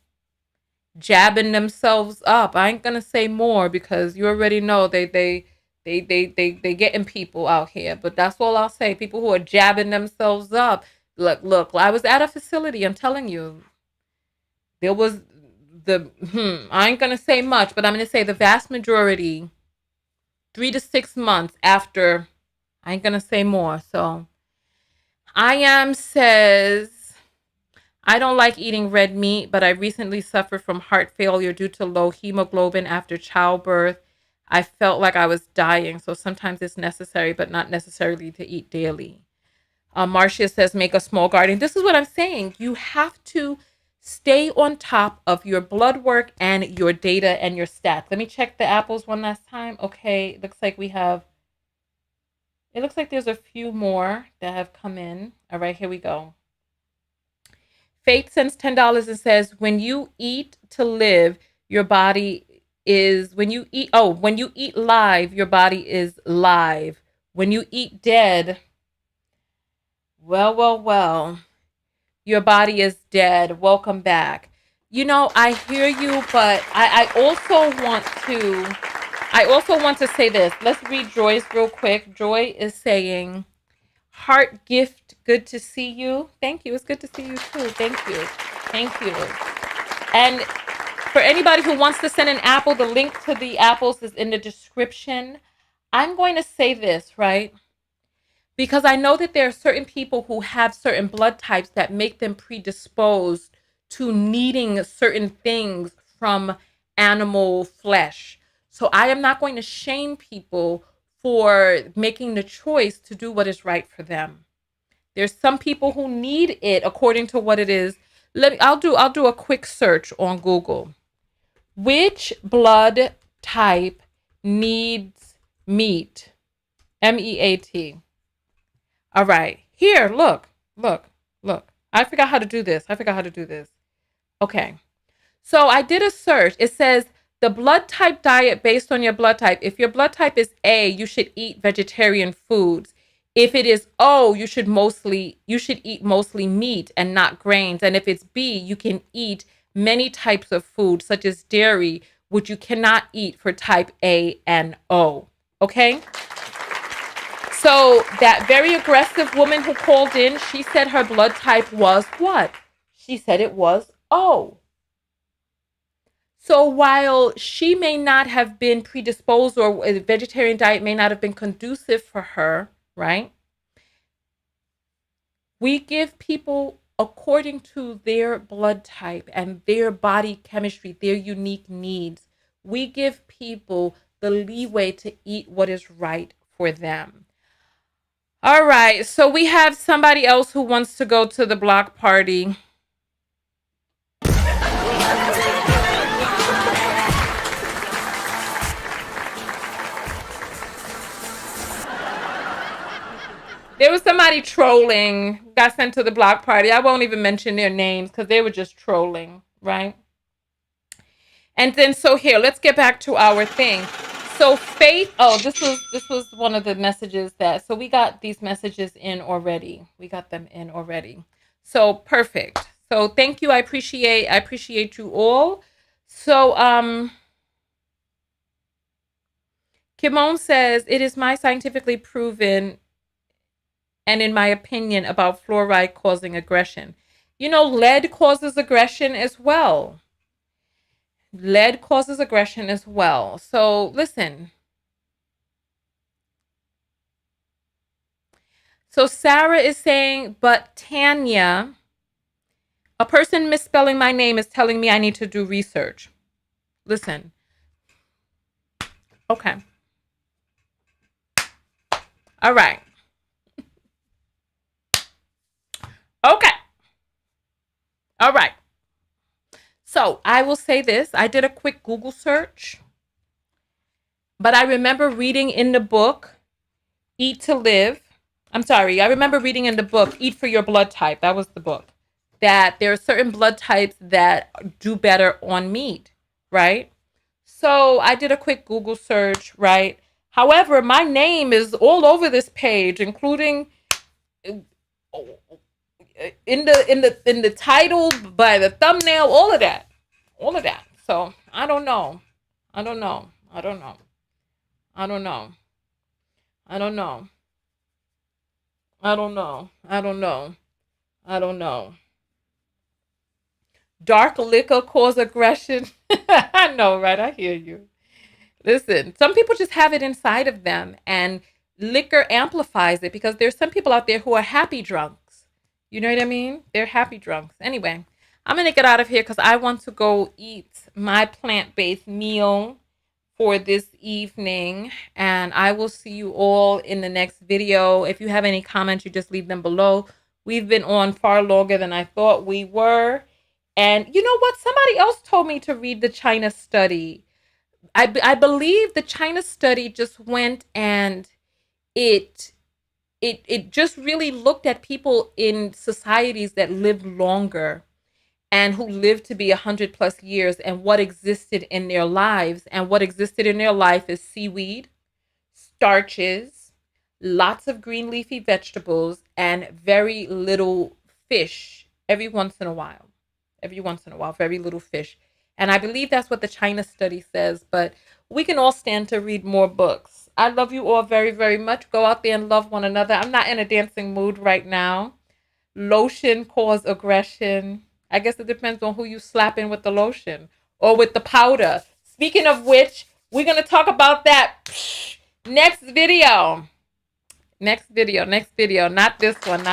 jabbing themselves up. I ain't gonna say more because you already know they getting people out here. But that's all I'll say. People who are jabbing themselves up. Look. I was at a facility. I'm telling you. There was I ain't going to say much, but I'm going to say the vast majority, 3 to 6 months after, I ain't going to say more. So says, I don't like eating red meat, but I recently suffered from heart failure due to low hemoglobin after childbirth. I felt like I was dying. So sometimes it's necessary, but not necessarily to eat daily. Marcia says, make a small garden. This is what I'm saying. You have to stay on top of your blood work and your data and your stats. Let me check the apples one last time. Okay, it looks like there's a few more that have come in. All right, here we go. Faith sends $10 and says, when you eat to live, your body is, when you eat live, your body is live. When you eat dead, well, your body is dead. Welcome back. I hear you, but I also want to say this. Let's read Joy's real quick. Joy is saying, heart gift, good to see you. Thank you. It's good to see you too. Thank you. Thank you. And for anybody who wants to send an apple, the link to the apples is in the description. I'm going to say this, right? Because I know that there are certain people who have certain blood types that make them predisposed to needing certain things from animal flesh. So I am not going to shame people for making the choice to do what is right for them. There's some people who need it according to what it is. I'll do a quick search on Google. Which blood type needs meat? MEAT. All right. Here, look. I forgot how to do this. Okay. So I did a search. It says the blood type diet based on your blood type. If your blood type is A, you should eat vegetarian foods. If it is O, you should eat mostly meat and not grains. And if it's B, you can eat many types of food, such as dairy, which you cannot eat for type A and O. Okay? So that very aggressive woman who called in, she said her blood type was what? She said it was O. So while she may not have been predisposed, or a vegetarian diet may not have been conducive for her, right? We give people according to their blood type and their body chemistry, their unique needs. We give people the leeway to eat what is right for them. All right, so we have somebody else who wants to go to the block party. There was somebody trolling, got sent to the block party. I won't even mention their names because they were just trolling, right? And then, so here, let's get back to our thing. So Faith, this was one of the messages so we got these messages in already. We got them in already. So perfect. So thank you. I appreciate you all. So Kimon says, it is my scientifically proven and in my opinion about fluoride causing aggression. Lead causes aggression as well. So listen. So Sarah is saying, but Tanya, a person misspelling my name is telling me I need to do research. Listen. Okay. All right. Okay. All right. So I will say this. I did a quick Google search, but I remember reading in the book, Eat to Live. I remember reading in the book, Eat for Your Blood Type. That was the book. That there are certain blood types that do better on meat, right? So I did a quick Google search, right? However, my name is all over this page, including in the title, by the thumbnail, all of that. So I don't know. Dark liquor cause aggression. I know, right? I hear you. Listen, some people just have it inside of them, and liquor amplifies it, because there's some people out there who are happy drunks. You know what I mean? They're happy drunks. Anyway, I'm going to get out of here because I want to go eat my plant-based meal for this evening, and I will see you all in the next video. If you have any comments, you just leave them below. We've been on far longer than I thought we were. And you know what? Somebody else told me to read the China study. I believe the China study just went and it just really looked at people in societies that lived longer and who lived to be 100+ years and what existed in their lives. And what existed in their life is seaweed, starches, lots of green leafy vegetables, and very little fish every once in a while. Every once in a while, very little fish. And I believe that's what the China study says, but we can all stand to read more books. I love you all very, very much. Go out there and love one another. I'm not in a dancing mood right now. Lotion cause aggression. I guess it depends on who you slap in with the lotion or with the powder. Speaking of which, we're going to talk about that next video. Next video. Not this one.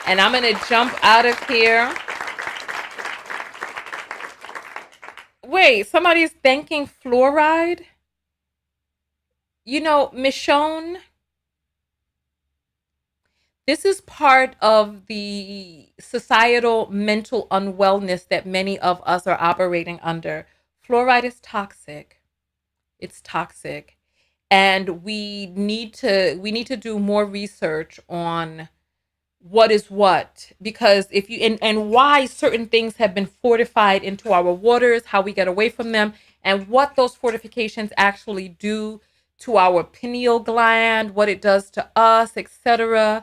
And I'm going to jump out of here. Wait, somebody's thanking fluoride? You know, Michonne, this is part of the societal mental unwellness that many of us are operating under. Fluoride is toxic. It's toxic. And we need to do more research on what is what, because if you and why certain things have been fortified into our waters, how we get away from them, and what those fortifications actually do to our pineal gland, what it does to us, etc.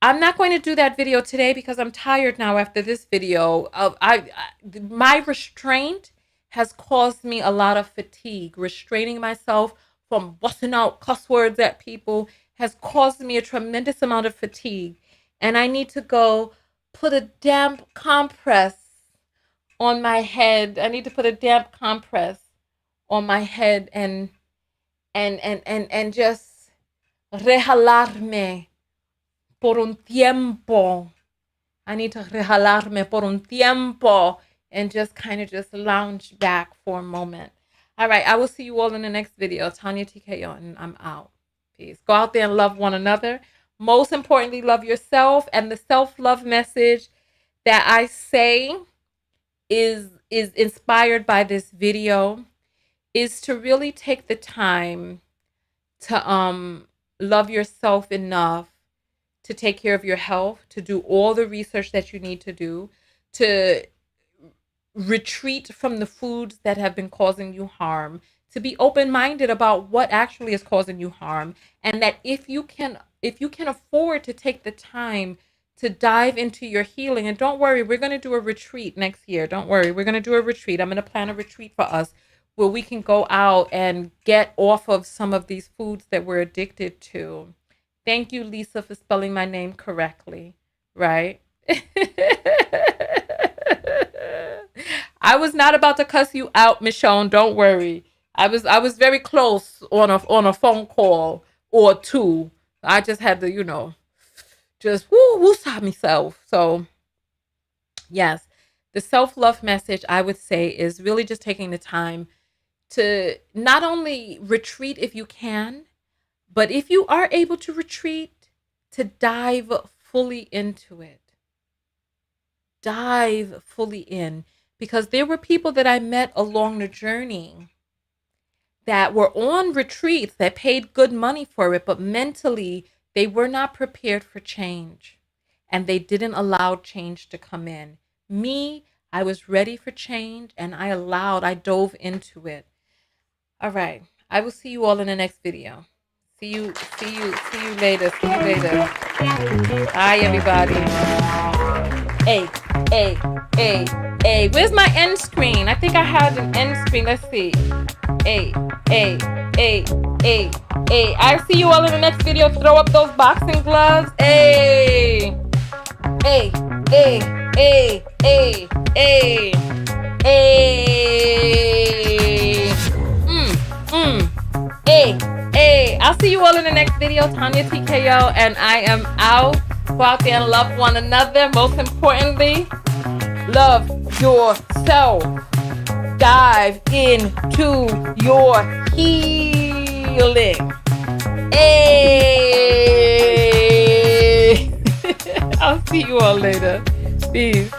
I'm not going to do that video today because I'm tired now after this video. My restraint has caused me a lot of fatigue. Restraining myself from busting out cuss words at people has caused me a tremendous amount of fatigue. And I need to go put a damp compress on my head. I need to put a damp compress on my head and just rejalarme por un tiempo. I need to rejalarme por un tiempo and just kind of just lounge back for a moment. All right, I will see you all in the next video. Tanya TKO, and I'm out. Peace. Go out there and love one another. Most importantly, love yourself. And the self-love message that I say is inspired by this video is to really take the time to love yourself enough to take care of your health, to do all the research that you need to do, to retreat from the foods that have been causing you harm, to be open-minded about what actually is causing you harm, and that if you can afford to take the time to dive into your healing, and don't worry, we're going to do a retreat next year. Don't worry, we're going to do a retreat. I'm going to plan a retreat for us where we can go out and get off of some of these foods that we're addicted to. Thank you, Lisa, for spelling my name correctly, right? I was not about to cuss you out, Michonne. Don't worry. I was very close on a phone call or two. I just had to, just woo-saw myself. So, yes, the self-love message, I would say, is really just taking the time to not only retreat if you can, but if you are able to retreat, to dive fully into it. Dive fully in. Because there were people that I met along the journey that were on retreats that paid good money for it, but mentally they were not prepared for change. And they didn't allow change to come in. Me, I was ready for change and I dove into it. All right. I will see you all in the next video. See you later. Bye, everybody. Hey. Where's my end screen? I think I had an end screen. Let's see. Hey. I see you all in the next video. Throw up those boxing gloves. Hey. Hey. I'll see you all in the next video. Tanya TKO, and I am out. Go out there and love one another. Most importantly, love yourself. dive into your healing. Hey! I'll see you all later. Peace.